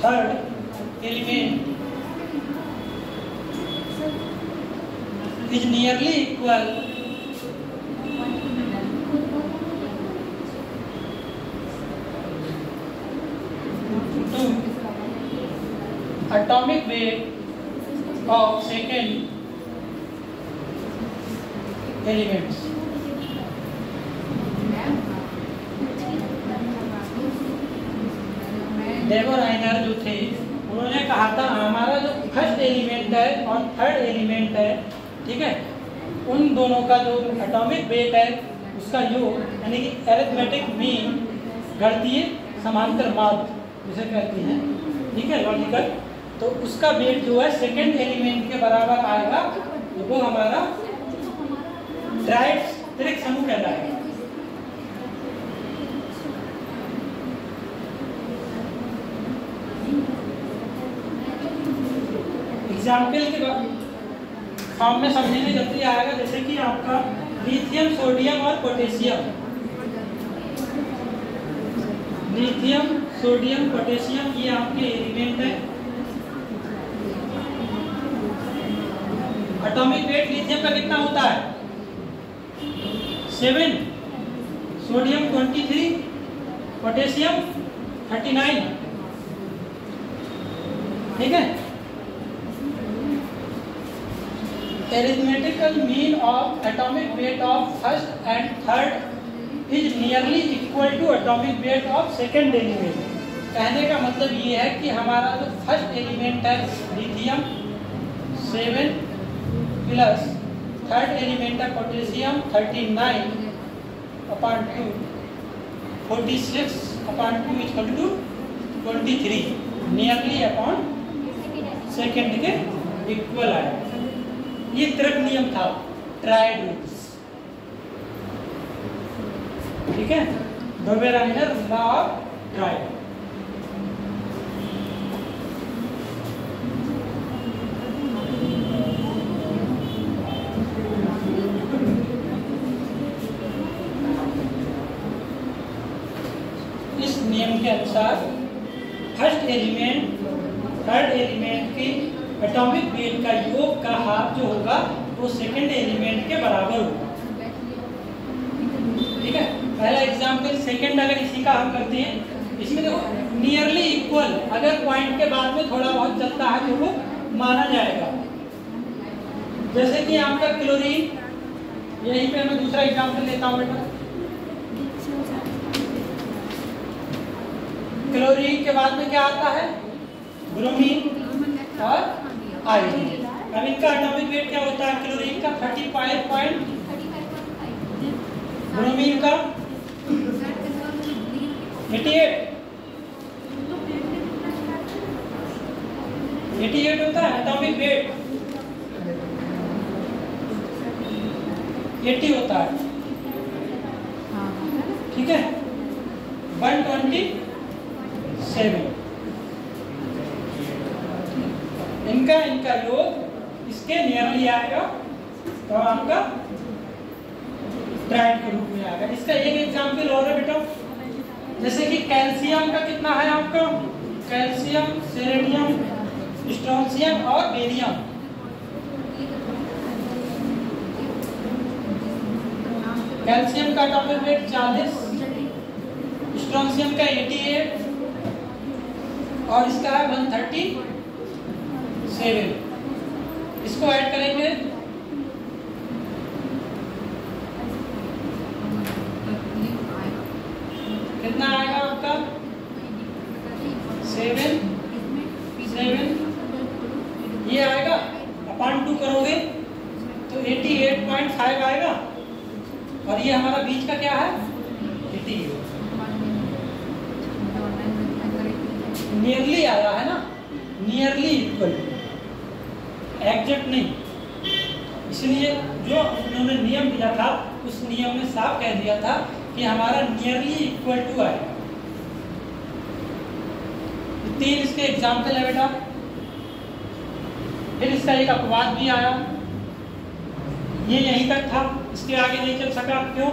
third element is nearly equal to atomic weight of second elements। डेबोराइनर जो थे उन्होंने कहा था हमारा जो फर्स्ट एलिमेंट है और थर्ड एलिमेंट है, ठीक है, उन दोनों का जो एटॉमिक वेट है उसका योग यानी कि अरिथमेटिक मीन, गणितीय समांतर माध्य जिसे कहते हैं, ठीक है, लॉजिकल, तो उसका वेट जो है सेकेंड एलिमेंट के बराबर आएगा, तो वो हमारा ड्राइड्स त्रिक समूह कहलाएगा। एग्जाम्पल के फॉर्म में समझेंगे जब भी आएगा, जैसे कि आपका लिथियम, सोडियम और पोटेशियम, लिथियम, सोडियम, पोटेशियम ये आपके एलिमेंट है। एटॉमिक वेट लिथियम का कितना होता है? 7, सोडियम 23, पोटेशियम 39, ठीक है। Arithmetical mean of atomic weight of first and third is nearly equal to atomic weight of second element। कहने का मतलब ये है कि हमारा जो फर्स्ट एलिमेंट है लिथियम 7 प्लस थर्ड एलिमेंट है potassium 39/2, 46/2 equal to 23, nearly upon second के इक्वल आया। ये त्रिक नियम था, ट्राइड रूल्स, ठीक है, डोबेराइनर लॉ ऑफ ट्राइड। इस नियम के अनुसार फर्स्ट एलिमेंट थर्ड एलिमेंट की एटॉमिक वेट का योग का हाफ जो होगा वो सेकंड एलिमेंट के बराबर होगा, ठीक है। पहला एग्जांपल सेकंड अगर इसी का हम करते हैं, इसमें देखो नियरली इक्वल, अगर पॉइंट के बाद में थोड़ा बहुत चलता है तो वो माना जाएगा। जैसे कि आपका क्लोरीन, यहीं पे मैं दूसरा एग्जांपल लेता हूँ बेटा। क्लोरीन के बाद में क्या आता है? ब्रोमीन और आयोडीन। अब इनका एटॉमिक वेट क्या होता है? क्लोरीन का 35, ब्रोमीन का 88 होता है एटॉमिक वेट, 80 होता है, ठीक है, 127। इनका योग इसके नियरली आएगा तो आपका ट्राइड के रूप में आएगा। इसका एक एग्जांपल और है बेटा, जैसे कि कैल्शियम का कितना है आपका? कैल्शियम, सेलेनियम, स्ट्रोंशियम और बेरियम। कैल्शियम का एटॉमिक वेट 40, स्ट्रोंशियम का 88 और इसका है 137। इसको ऐड करेंगे कितना आएगा आपका? 7 ये आएगा, अपॉन 2 करोगे तो 88.5 आएगा और ये हमारा बीच का क्या है? 88। नियरली आया है ना, नियरली इक्वल, एग्जैक्ट नहीं। इसलिए जो उन्होंने नियम दिया था उस नियम में साफ कह दिया था कि हमारा नियरली इक्वल टू आएगा। 3 इसके एग्जाम्पल है बेटा। फिर इसका एक अपवाद भी आया, ये यहीं तक था, इसके आगे नहीं चल सका। क्यों?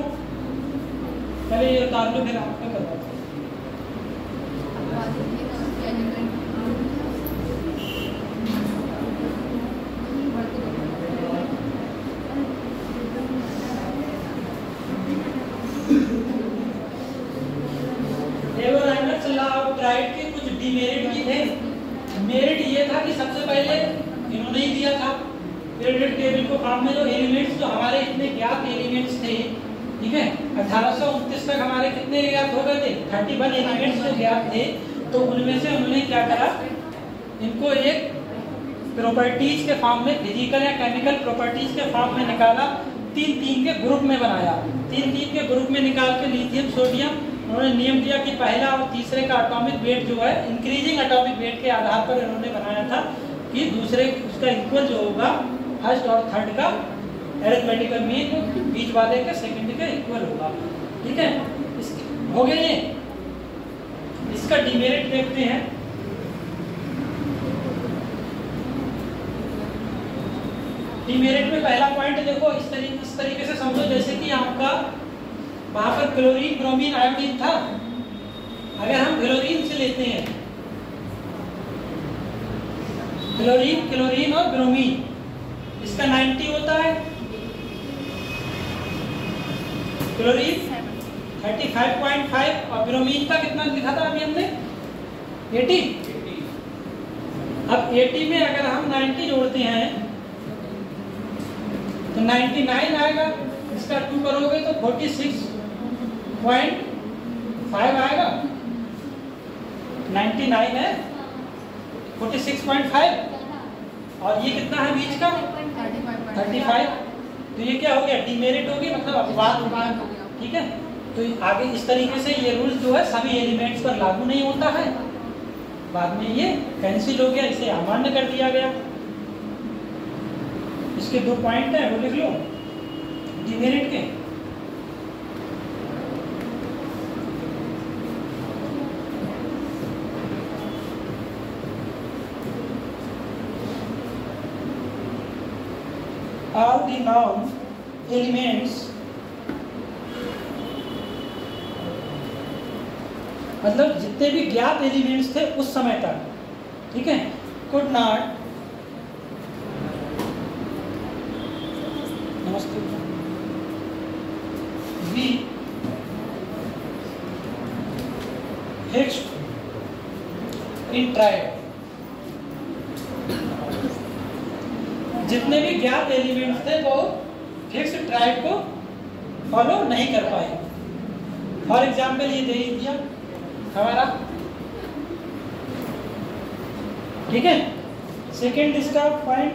पहले ये उतार लो फिर आपका करवा दो। ट्राइड के कुछ डिमेरिट भी थे। मेरिट ये था कि सबसे पहले इन्होंने ही दिया था पीरियोडिक टेबल को फॉर्म में, जो एलिमेंट्स जो हमारे इतने ज्ञात एलिमेंट्स थे, ठीक है, 1829 तक हमारे कितने ज्ञात हो गए थे? 31 एलिमेंट्स जो ज्ञात थे, तो उनमें से उन्होंने क्या करा? इनको एक प्रॉपर्टीज के फॉर्म में, फिजिकल या केमिकल प्रॉपर्टीज के फॉर्म में निकाला, 3-3 के ग्रुप में बनाया। 3-3 के ग्रुप में निकाल के लिथियम सोडियम उन्होंने नियम दिया कि पहला और तीसरे का एटॉमिक वेट जो है इंक्रीजिंग एटॉमिक वेट के आधार पर इन्होंने बनाया था कि दूसरे उसका इक्वल जो होगा फर्स्ट और थर्ड का अरिथमेटिकल मीन बीच वाले के सेकंड के इक्वल होगा। ठीक है, हो गया ये। इसका डिमेरिट देखते हैं। डिमेरिट में पहला पॉइंट देखो, इस तरीके से समझो जैसे कि आपका वहां पर क्लोरीन ब्रोमीन आयोडीन था। अगर हम क्लोरीन से लेते हैं, क्लोरीन और ब्रोमीन, इसका 90 होता है, क्लोरीन 35.5 और ब्रोमीन का कितना लिखा था अभी हमने 80। अब 80 में अगर हम 90 जोड़ते हैं तो 99 आएगा, इसका 2 करोगे तो 46.5 आएगा। 99 है 46.5 और ये कितना है बीच का 35। तो ये क्या हो गया, डिमेरिट होगी, मतलब अपवाद हो गया। ठीक है, तो आगे इस तरीके से ये रूल जो है सभी एलिमेंट्स पर लागू नहीं होता है, बाद में ये कैंसिल हो गया, इसे अमान्य कर दिया गया। इसके 2 पॉइंट है, वो लिख लो डिमेरिट के। All the known elements, मतलब जितने भी ज्ञात एलिमेंट्स थे उस समय तक, ठीक है, could not, नमस्ते, be fixed in triad। जितने भी ज्ञात एलिमेंट्स थे वो फिक्स्ड ट्राइड को फॉलो नहीं कर पाए। फॉर एग्जाम्पल ये दे दिया हमारा, ठीक है। सेकेंड इसका point,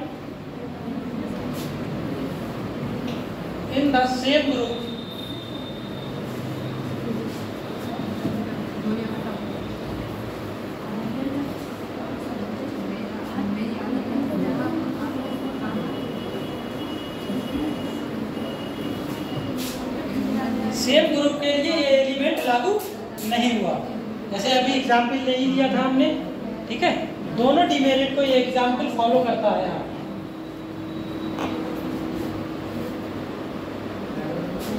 in the same group, same group के लिए ये एलिमेंट लागू नहीं हुआ। जैसे अभी एग्जाम्पल ले ही दिया था हमने, ठीक है, दोनों डिमेरिट को ये एग्जाम्पल फॉलो करता है। यहाँ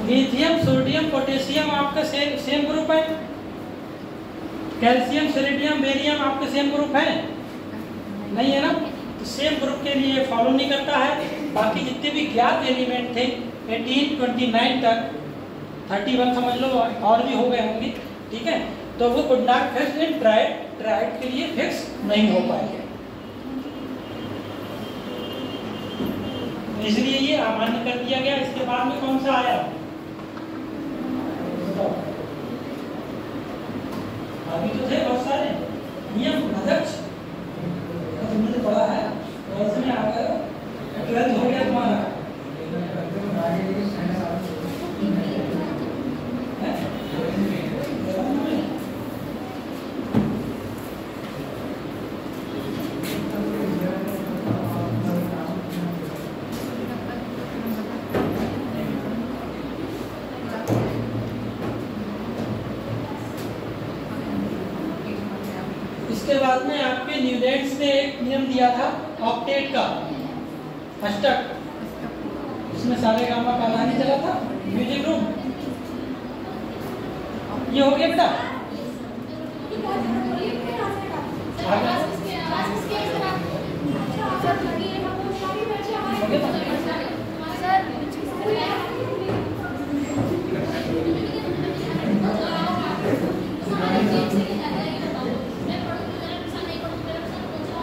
लिथियम सोडियम पोटेशियम आपका सेम ग्रुप है, कैल्शियम सिलिडियम बेरियम आपके सेम ग्रुप है, नहीं है ना, तो सेम ग्रुप के लिए फॉलो नहीं करता है। बाकी जितने भी ज्ञात एलिमेंट थे 18, 29 तक, 31 समझ लो और भी हो गए होंगे, ठीक है, तो वो could not fix in tried, tried के लिए फिक्स नहीं हो पाएंगे, इसलिए ये अमान्य कर दिया गया। इसके बाद में कौन सा आया, अभी तो थे बहुत सारे नियम अध्यक्ष, तुमने तो पढ़ा है, और इसमें आ गए 12 हो गया तुम्हारा। इसके बाद में आपके न्यूलैंड्स ने एक नियम दिया था ऑक्टेट का, अष्टक, इसमें सारे गामा का कहानी चला था, म्यूजिक रूम। ये हो गया बेटा,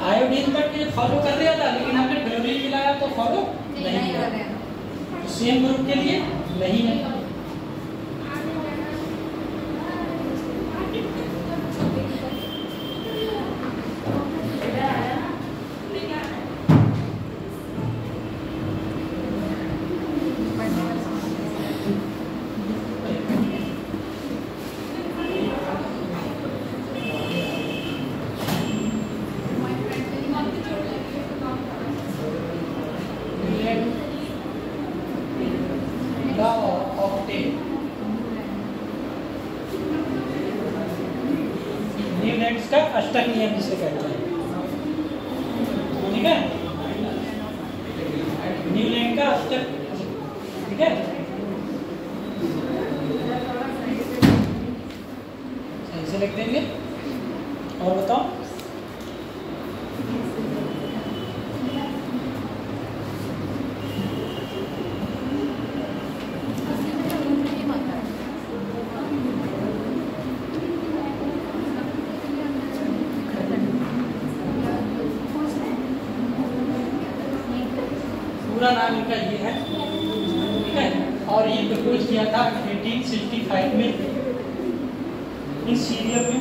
आयोडीन तक ये फॉलो कर लिया था, लेकिन हमने क्लोरीन मिलाया तो फॉलो नहीं किया, सेम ग्रुप के लिए नहीं है। स्टेप, ठीक है, सही से लिख देंगे। और बताओ पूरा नाम इनका ये है, ठीक है। और ये प्रपोज किया था 1865 में इन सीरियल में।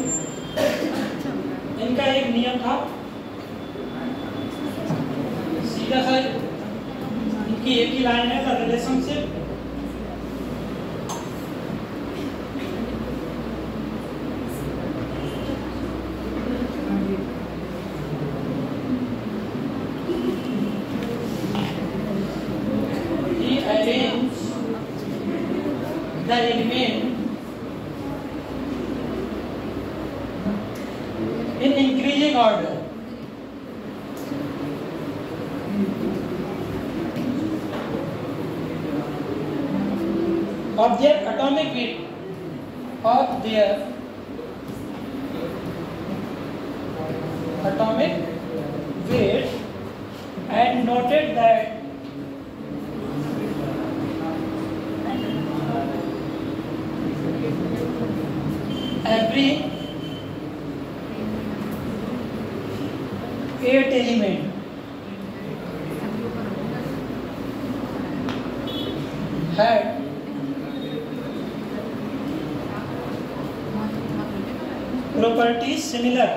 इनका एक नियम था, सीधा सा इनकी एक ही लाइन है, the relationship the element in increasing order of their atomic weight and noted that every 8 element had properties similar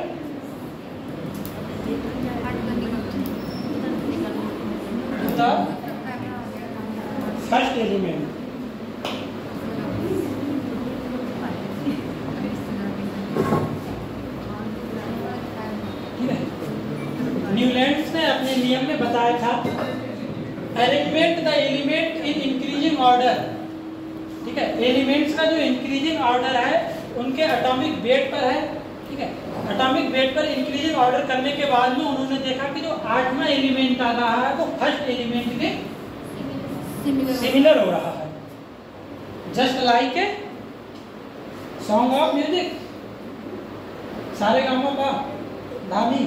to the first element. Newlands ने अपने नियम में बताया था arrangement the element in increasing order, ठीक है। Elements का जो इंक्रीजिंग ऑर्डर है उनके एटॉमिक वेट पर है, ठीक है। एटॉमिक वेट पर इंक्रीजिंग ऑर्डर करने के बाद में उन्होंने देखा कि जो 8वां एलिमेंट आ रहा है वो फर्स्ट एलिमेंट के सिमिलर हो रहा है, just like a song of music, सारे गामों का धानी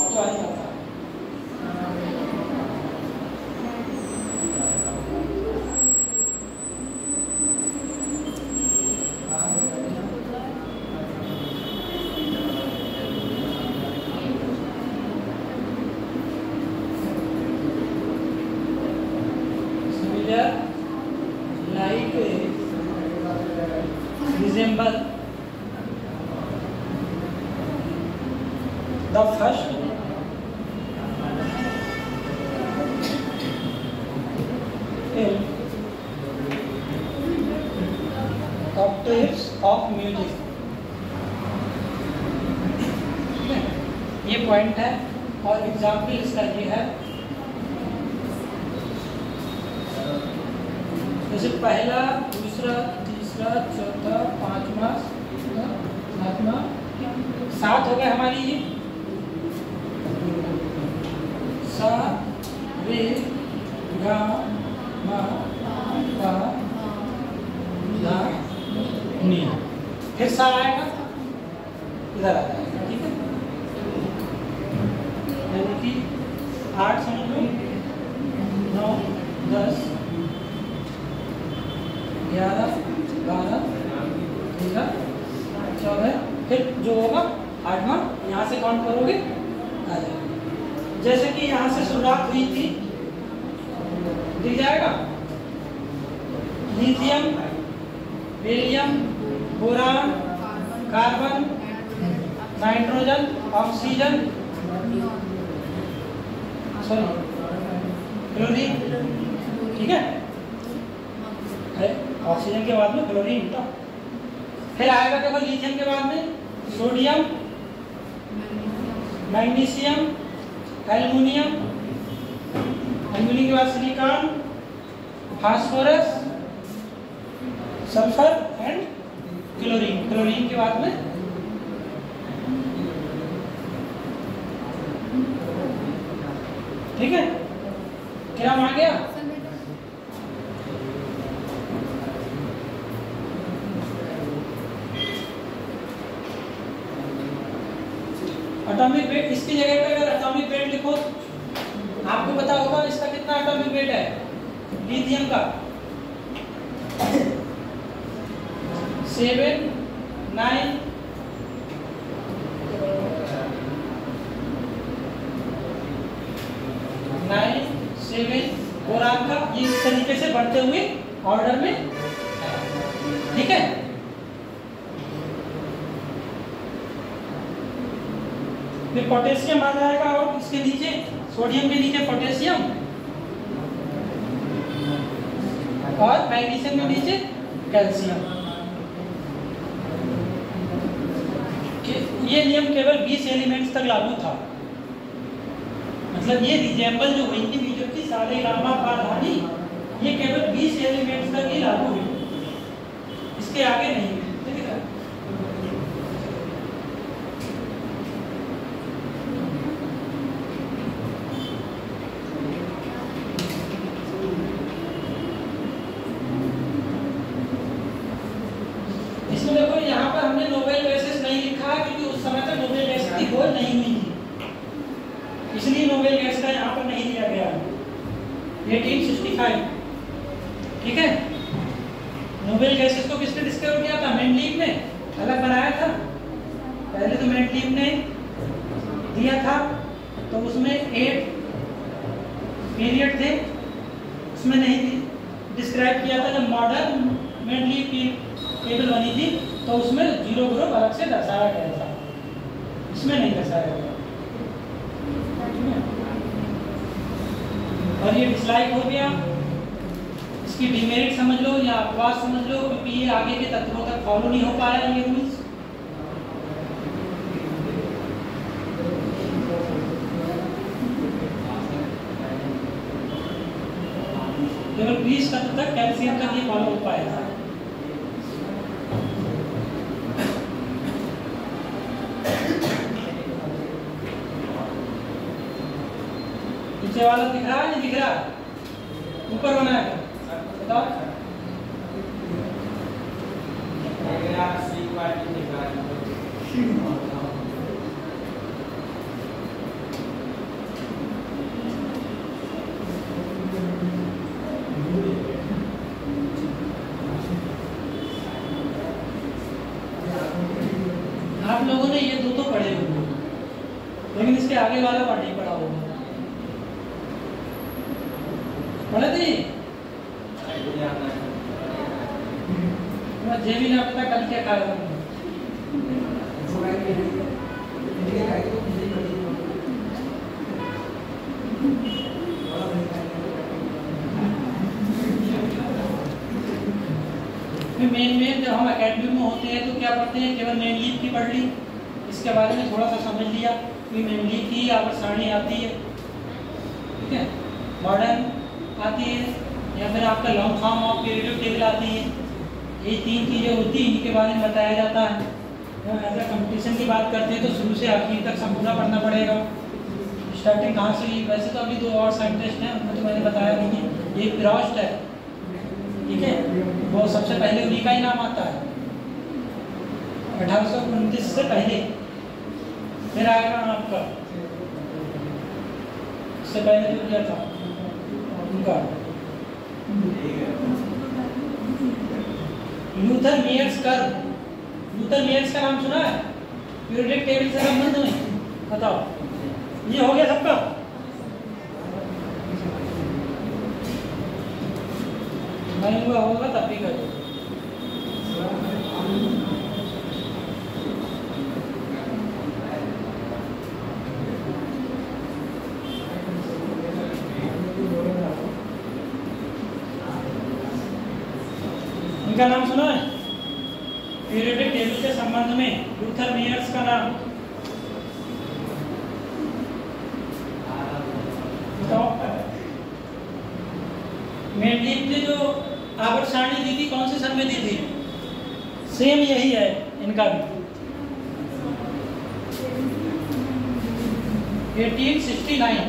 तो आ ही जाता है। Similar, like resemble the first octaves of music, ये पॉइंट है। और एग्जाम्पल इसका ये है, जैसे पहला, दूसरा, तीसरा, चौथा, पांचवा, सातवां, 7 हो गए हमारी ये सा रे गा मा पा धा नी, फिर सा आएगा इधर आ जाएगा, ठीक है। यानी कि 8 समझ लो, 9, 10, 11, 12, 13, 14, फिर जो होगा 8वां यहाँ से काउंट करोगे आ जाएगा। जैसे कि यहाँ से शुरुआत हुई थी, दिख जाएगा lithium, barium, boron, carbon, nitrogen, oxygen, sorry chlorine, ठीक है। ऑक्सीजन के बाद में क्लोरीन तो फिर आएगा देखो लिथियम के बाद में सोडियम, मैग्नीशियम, एल्युमिनियम, एल्युमिनियम के बाद silicon, phosphorus, sulphur and chlorine. Chlorine के बाद में ठीक है। थ्योरम आ गया। एटॉमिक वेट, इसकी जगह पे अगर एटॉमिक वेट लिखो, आपको पता होगा इसका कितना एटॉमिक वेट है लिथियम का, 7, 9, 9, 7 बोरान का, ये इस तरीके से बढ़ते हुए ऑर्डर में, ठीक है। फिर पोटेशियम आ जाएगा और इसके नीचे सोडियम के नीचे पोटेशियम और मैग्नीशियम के नीचे कैल्शियम। ये नियम केवल 20 एलिमेंट्स तक लागू था, मतलब ये रिजेंबल जो हुई थी बीजों की सारे गामा पाधानी, ये केवल 20 एलिमेंट्स तक ही लागू हुई, इसके आगे नहीं। इसमें देखो यहाँ पर हमने नोबेल गैसेस नहीं लिखा है क्योंकि उस समय तक नोबेल गैस की खोज नहीं हुई थी, इसलिए नोबेल गैस का यहाँ पर नहीं दिया गया। 1865, ठीक है। नोबेल गैसेस को किसने डिस्कवर किया था? मेंडलीव ने अलग बनाया था। पहले तो मेंडलीव ने दिया था, तो उसमें 8 पीरियड थे, उसमें नहीं डिस्क्राइब किया था। जब मॉडर्न मेंडलीव की टेबल बनी थी तो उसमें 0 ग्रुप अलग से दर्शाया गया था, इसमें नहीं दर्शाया गया। और ये डिसलाइक हो गया, इसकी डिमेरिट समझ लो या अपवाद समझ लो, क्योंकि ये आगे के तत्वों तक फॉलो नहीं हो पाया ये रूल्स। केवल 20 तत्व तक कैल्शियम तक ये फॉलो हो पाया था। नीचे वाला दिख रहा है नहीं दिख रहा? ऊपर बनाया था, बताओ। आप लोगों ने ये दो तो पढ़े होंगे, लेकिन इसके आगे वाला पार्ट नहीं पढ़ा होगा। पढ़े थे? मुझे भी ना पता कल क्या खाया था। मेन जब हम एकेडमी में होते हैं तो क्या पढ़ते हैं? केवल मेनलीफ की पढ़ ली, इसके बारे में थोड़ा सा समझ लिया कि मेनलीफ की आवर्त सारणी आती है, ठीक है, मॉडर्न आती है, या फिर आपका long form of periodic table आती है। ये 3 चीज़ें होती हैं, इनके बारे में बताया जाता है। अगर कंपटीशन की बात करते हैं तो शुरू से आखिर तक संपूर्ण पढ़ना पड़ेगा। स्टार्टिंग कहाँ से ली? वैसे तो अभी 2 और साइंटिस्ट हैं, उनको तो मैंने बताया नहीं है। एक प्रॉस्ट है, ठीक है, वो सबसे पहले उन्हीं का ही नाम आता है, 1829 से पहले। फिर आएगा आपका, इससे पहले जो किया था उनका Lothar Meyer's curve. Lothar Meyer's का नाम सुना है? पीरियोडिक टेबल से संबंध में बताओ। ये हो गया सबका? नहीं हुआ होगा तब भी करो। इनका नाम सुना है? पीरियोडिक टेबल के संबंध में लूथर मेयर्स का नाम मेंडलीफ ने जो आवर्त सारणी दी थी कौन से सन में दी थी? सेम यही है इनका भी, 1869।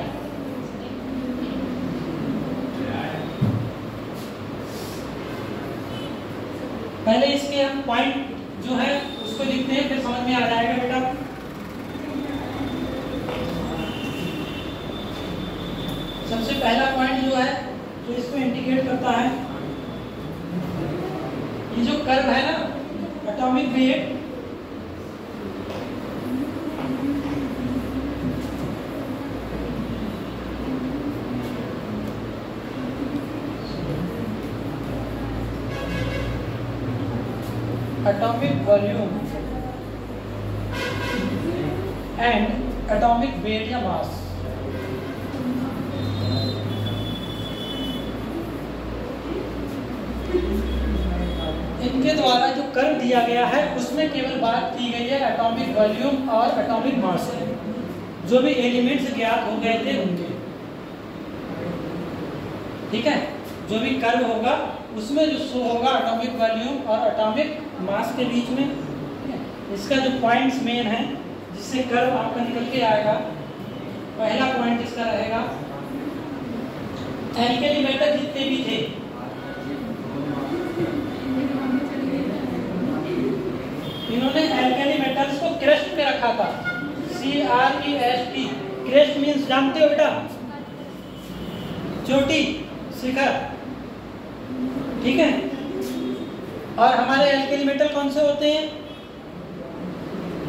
हम पॉइंट जो है उसको लिखते हैं, फिर समझ में आ जाएगा बेटा। सबसे पहला पॉइंट जो है तो इसको इंडिकेट करता है, ये जो कर्व है ना, atomic weight atomic volume and atomic weight या mass, इनके द्वारा जो कर्व दिया गया है उसमें केवल बात की गई है एटॉमिक वॉल्यूम और एटॉमिक मास है, जो भी एलिमेंट्स ज्ञात हो गए थे उनके, ठीक है। जो भी कर्व होगा उसमें जो शो होगा एटॉमिक वॉल्यूम और एटॉमिक मास के बीच में, इसका जो पॉइंट्स मेन है जिससे कर्व आपका निकल के आएगा, पहला पॉइंट इसका रहेगा एल्केली मेटल जितने भी थे, इन्होंने एल्केली मेटल्स को क्रेस्ट पे रखा था, CREST, क्रेस्ट मीन्स जानते हो बेटा, चोटी, शिखर, ठीक है। और हमारे एल्केली मेटल कौन से होते हैं,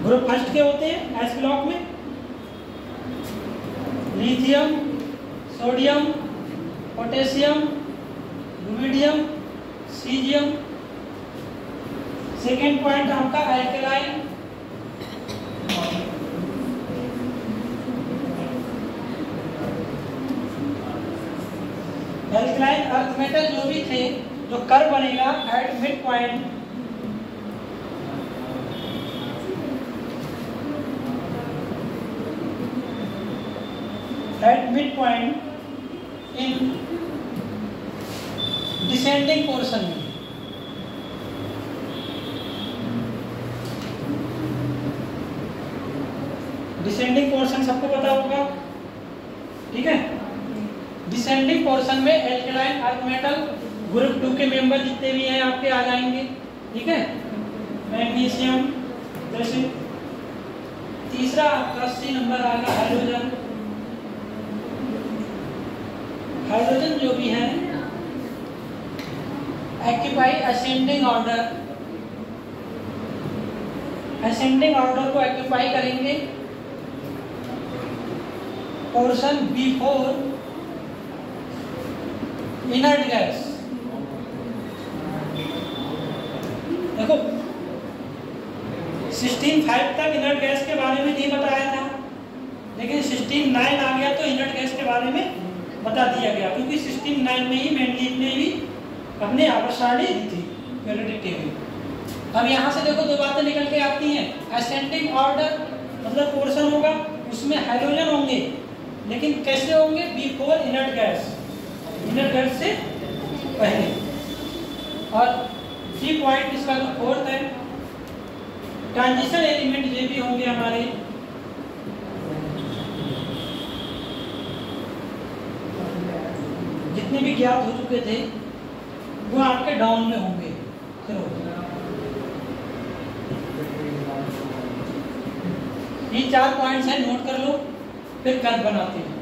ग्रुप फर्स्ट के होते हैं एस ब्लॉक में, lithium, sodium, potassium, rubidium, caesium. Second point आपका एल्केलाइन, एल्केलाइन अर्थ मेटल जो भी थे, जो कर्व बनेगा at mid point, at mid point in descending portion में, डिसेंडिंग पोर्शन सबको पता होगा, ठीक है। डिसेंडिंग पोर्शन में एल्केलाइन अर्थ मेटल ग्रुप 2 के मेंबर जितने भी हैं आपके आ जाएंगे, ठीक है। मैग्नीशियम, जैसे तीसरा आपका C नंबर आएगा हाइड्रोजन। हाइड्रोजन जो भी है occupy ascending order, ascending order को ऑक्यूपाई करेंगे पोर्शन बिफोर इनर्ट गैस। देखो 16.5 तक इनर्ट गैस के बारे में नहीं बताया था, लेकिन 16.9 आ गया तो इनर्ट गैस के बारे में बता दिया गया, क्योंकि 16.9 में ही मेंडलीव ने भी अपने आवर्त दी थी पीरियोडिक टेबल। अब यहाँ से देखो दो बातें निकल के आती हैं, असेंडिंग ऑर्डर मतलब पोर्शन होगा उसमें हाइड्रोजन होंगे, लेकिन कैसे होंगे, before inert gas, inert gas से पहले। और 3 पॉइंट इसका जो फोर्थ है, ट्रांजिशन एलिमेंट ये भी होंगे हमारे, जितने भी ज्ञात हो चुके थे वो आपके डाउन में होंगे। ये 4 पॉइंट्स हैं, नोट कर लो, फिर कर्व बनाते हैं।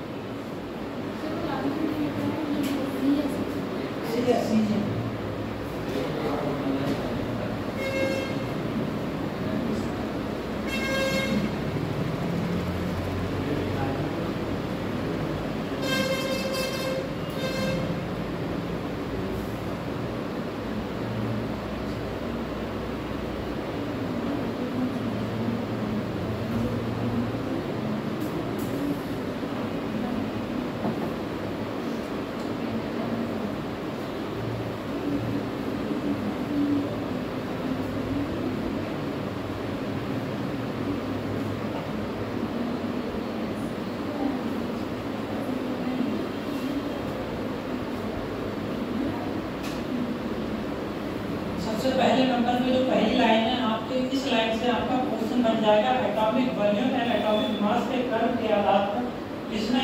सबसे पहले नंबर पे जो पहली लाइन है आपके, इस लाइन से आपका क्वेश्चन बन जाएगा atomic volume and atomic mass के कर्व के आधार पर इसने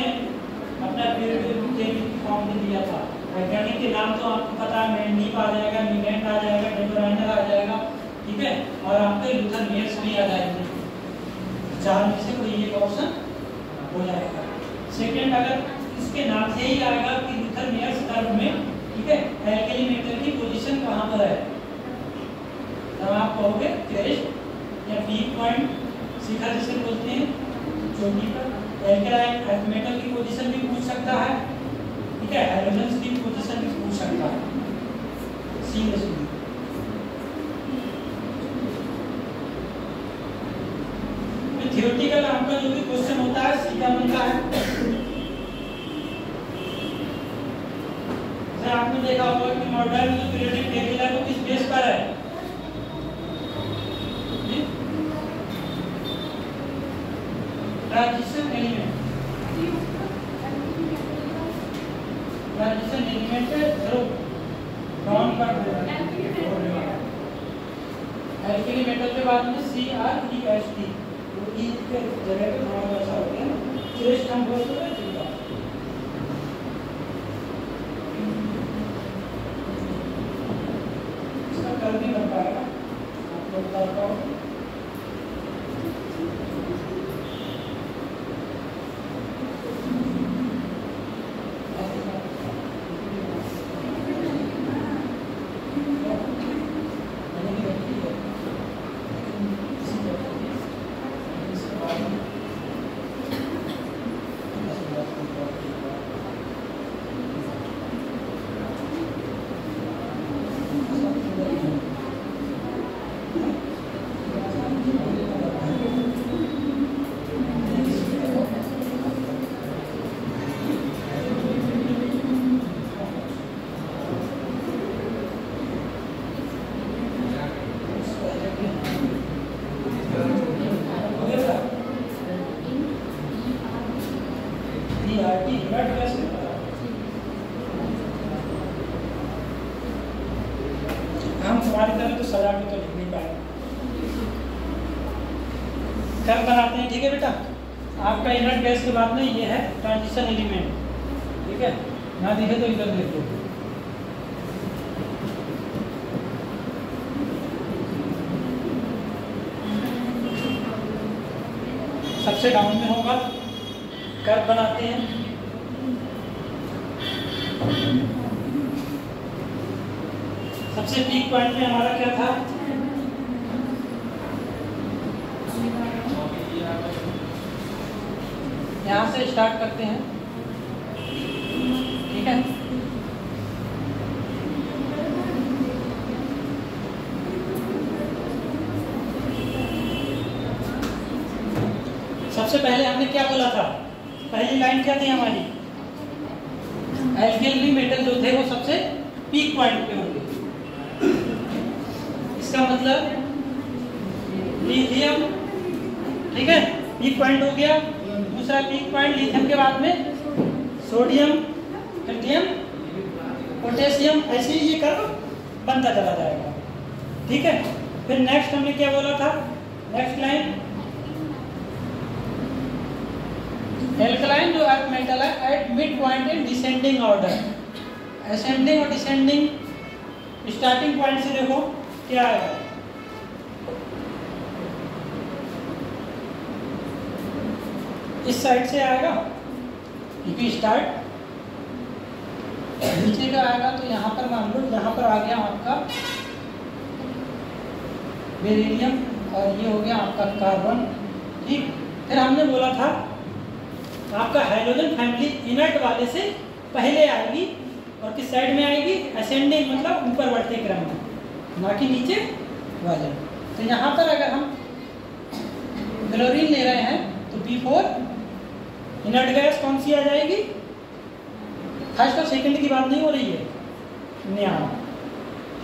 अपना पीरियोडिक टेबल फॉर्म में दिया था। वैज्ञानिक के नाम तो आपको पता है, मेंडलीव आ जाएगा, न्यूलैंड आ जाएगा, डेबोराइनर आ जाएगा, ठीक है, और आपके लूथर मेयर्स भी आ जाएंगे। 4 में से कोई एक ऑप्शन हो जाएगा। सेकेंड, अगर इसके नाम से ही आएगा कि लूथर मेयर्स कर्व में, ठीक है, एल्कली मेटल की पोजीशन कहाँ पर है, तब आप कहोगे क्रेस्ट या पीक पॉइंट, शिखर जिसे बोलते हैं, चोटी पर। एल्कलाइन मेटल की पोजीशन भी पूछ सकता है, ठीक है, हाइड्रोजन की पोजीशन भी पूछ सकता है। सीरियसली थ्योरेटिकल आपका जो भी क्वेश्चन होता है सीधा बनता है। जैसे आपने देखा होगा कि मॉडर्न जो पीरियोडिक टेबल है वो किस बेस पर है, ट्रांजिशन एलिमेंट। ट्रांजिशन एलिमेंट है ध्रुव नॉन का एल्कली मेटल के बाद में CrEST, तो ई के जगह पे थोड़ा वैसा हो गया, क्रेस्ट हम बोलते हैं। इसका कल भी बन पाएगा, आप लोग बता पाओ। हम तुम्हारी तरह तो सजा के तो लिख नहीं पाए, कर बनाते हैं। ठीक है बेटा, आपका इनर्ट गैस के बाद में ये है ट्रांजिशन एलिमेंट, ठीक है, ना दिखे तो इधर देख लो। सबसे डाउन में होगा, कर्व बनाते हैं। सबसे पीक पॉइंट में हमारा क्या था, यहाँ से स्टार्ट करते हैं, ठीक है। सबसे पहले हमने क्या बोला था, पहली लाइन क्या थी हमारी, एल्कली मेटल जो थे वो सबसे पीक पॉइंट पे होंगे। इसका मतलब लिथियम, ठीक है, पीक पॉइंट हो गया। दूसरा पीक पॉइंट लिथियम के बाद में सोडियम, कैल्शियम, पोटेशियम, ऐसे ही ये कर्व बनता चला जाएगा, ठीक है। फिर नेक्स्ट हमने क्या बोला था, नेक्स्ट लाइन एल्कलाइन जो अर्थ मेटल है at mid point in descending order. Ascending और डिसेंडिंग स्टार्टिंग पॉइंट से देखो क्या आएगा, इस साइड से आएगा क्योंकि स्टार्ट नीचे का आएगा, तो यहाँ पर मान लो यहाँ पर आ गया आपका बेरिलियम और ये हो गया आपका कार्बन, ठीक। फिर हमने बोला था आपका हाइड्रोजन फैमिली इनर्ट वाले से पहले आएगी और किस साइड में आएगी, असेंडिंग मतलब ऊपर बढ़ते क्रम में, ना कि नीचे वाले। तो यहाँ पर अगर हम क्लोरीन ले रहे हैं तो P4 इनर्ट गैस कौन सी आ जाएगी, फर्स्ट और सेकंड की बात नहीं हो रही है, न्याम,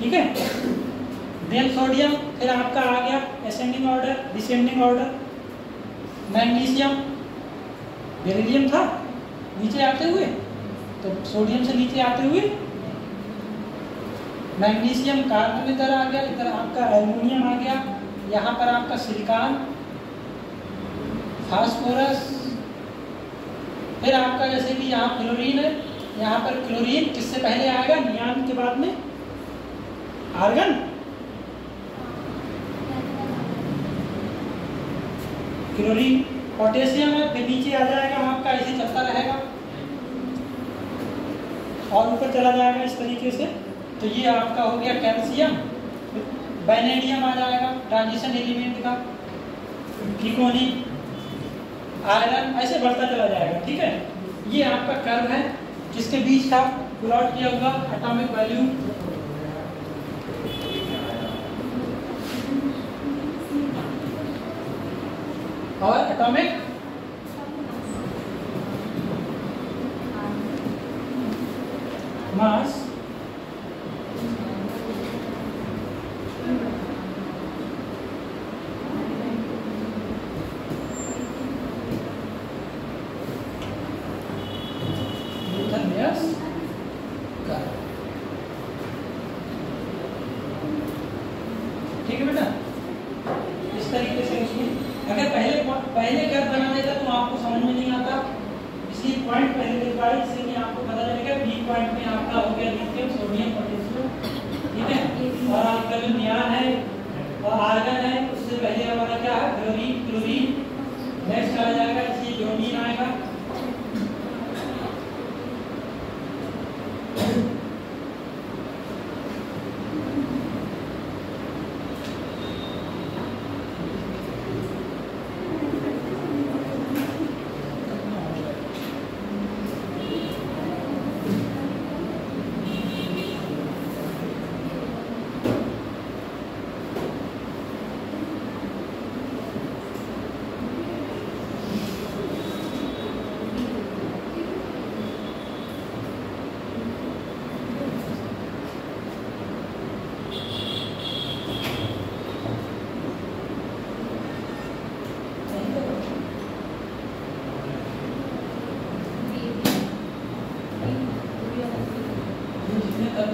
ठीक है। देन सोडियम, फिर आपका आ गया ascending order, descending order. Magnesium, beryllium था नीचे आते हुए, तो सोडियम से नीचे आते हुए मैग्नीशियम, कार्बन इधर आ गया, इधर आपका एल्युमिनियम आ गया, यहाँ पर आपका सिलिकॉन, फास्फोरस। फिर आपका जैसे कि यहाँ क्लोरीन है, यहाँ पर क्लोरीन किससे पहले आएगा, नियान के बाद में आर्गन, क्लोरीन, पोटेशियम है, फिर नीचे आ जाएगा आपका, ऐसे चलता रहेगा और ऊपर चला जाएगा इस तरीके से। तो ये आपका हो गया कैल्शियम, वैनेडियम आ जाएगा ट्रांजिशन एलिमेंट का, निकोनी, आयरन, ऐसे बढ़ता चला जाएगा। ठीक है, ये आपका कर्व है जिसके बीच का प्लॉट किया हुआ एटॉमिक वैल्यू। और एटॉमिक मास ठीक है बेटा, इस तरीके से उसमें अगर पहले कर्व बना देता तो आपको समझ में नहीं आता, इसलिए पॉइंट पहले लिखवा है जिससे कि आपको पता चलेगा बी पॉइंट में आपका हो गया लिथियम, सोडियम, पोटेशियम। ठीक है, और आपका जो नियान है और आर्गन है उससे पहले हमारा क्या है क्लोरीन, क्लोरीन नेक्स्ट आ जाएगा, इसलिए ब्रोमीन आएगा।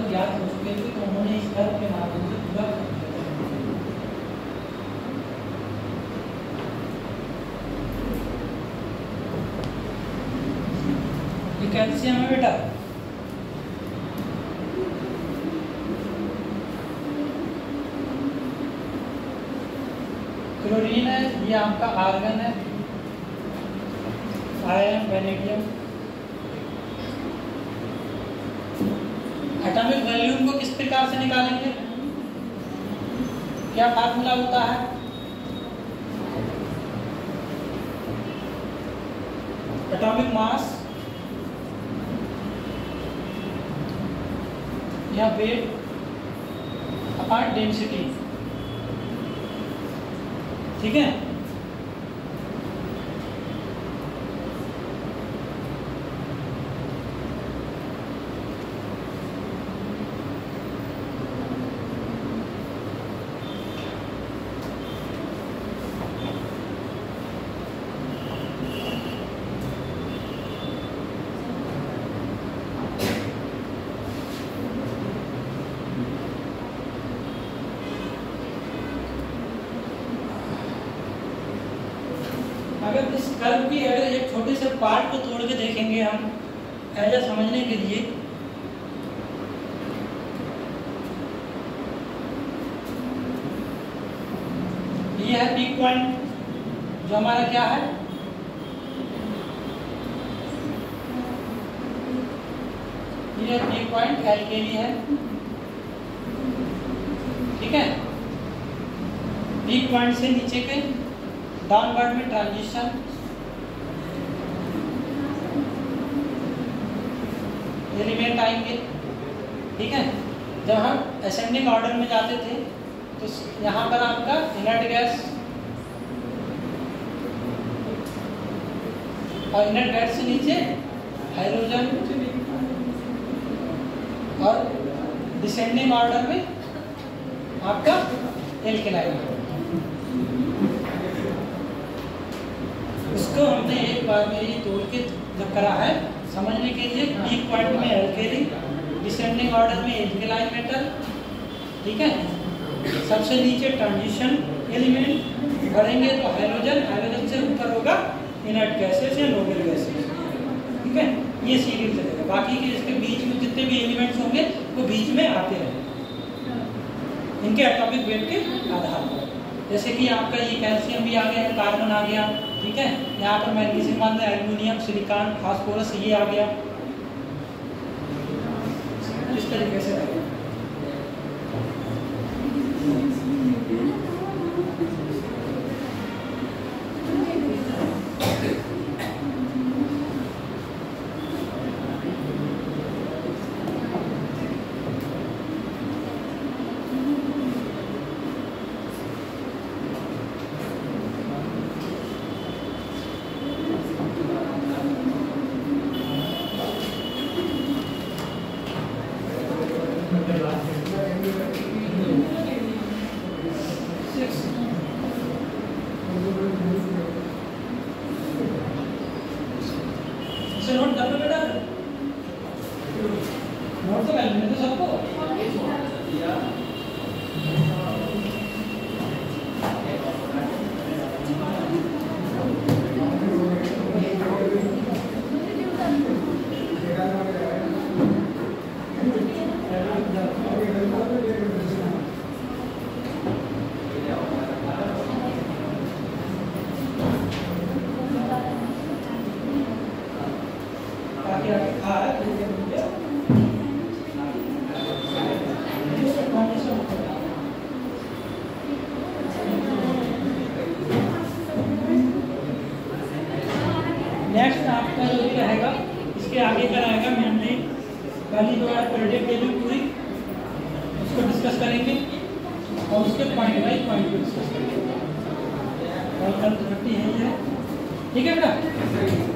ज्ञात हो चुके थे तो उन्होंने इस कर्व के माध्यम से पूरा कर दिया। ये कैल्शियम है बेटा, क्लोरीन है, ये आपका आर्गन है, आयरन, वैनेडियम। एटॉमिक वैल्यूम को किस प्रकार से निकालेंगे, क्या फार्मूला होता है? एटॉमिक मास या वेट अपॉन डेंसिटी। ठीक है, अगर इस कर्व की अगर एक छोटे से पार्ट को तोड़ के देखेंगे हम ऐसा समझने के लिए, ये है पीक पॉइंट जो हमारा क्या है, ये पीक पॉइंट एल्केली है। ठीक है, पीक पॉइंट से नीचे के डाउनवर्ड में ट्रांजिशन, एलिमेंट आएंगे। ठीक है, जब हम असेंडिंग ऑर्डर में जाते थे तो यहाँ पर आपका इनर्ट गैस और इनर्ट गैस से नीचे हाइड्रोजन और डिसेंडिंग ऑर्डर में आपका एल्केलाइन। उसको हमने एक बार में ये तोड़ के जब करा है समझने के लिए, पीक पॉइंट में एल्केली, डिसेंडिंग ऑर्डर में एल्केलाइन मेटल। ठीक है, सबसे नीचे ट्रांजिशन एलिमेंट बढ़ेंगे तो हाइड्रोजन, हाइड्रोजन से ऊपर होगा इनर्ट गैसेस या नोबल गैसेस। ठीक है, ये सीरीज चलेगा, बाकी के इसके बीच में जितने भी एलिमेंट्स होंगे वो बीच में आते रहेंगे इनके एटॉमिक वेट के आधार पर। जैसे कि आपका ये कैल्शियम भी आ गया, कार्बन आ गया, ठीक है। यहाँ पर मैग्नीशियम मान लें, एल्यूमिनियम, सिलिकॉन, फास्फोरस ये आ गया। इस तरीके से नोट कर लो बेटा, नोट तो कर लेने तो सबको। नेक्स्ट आपका जो भी रहेगा, इसके आगे का रहेगा मेनली पहली जो है पीरियडिक टेबल पूरी उसको डिस्कस करेंगे और उसके पॉइंट बाई पॉइंट को डिस्कस करेंगे। और कल 30 है ये, ठीक है बेटा।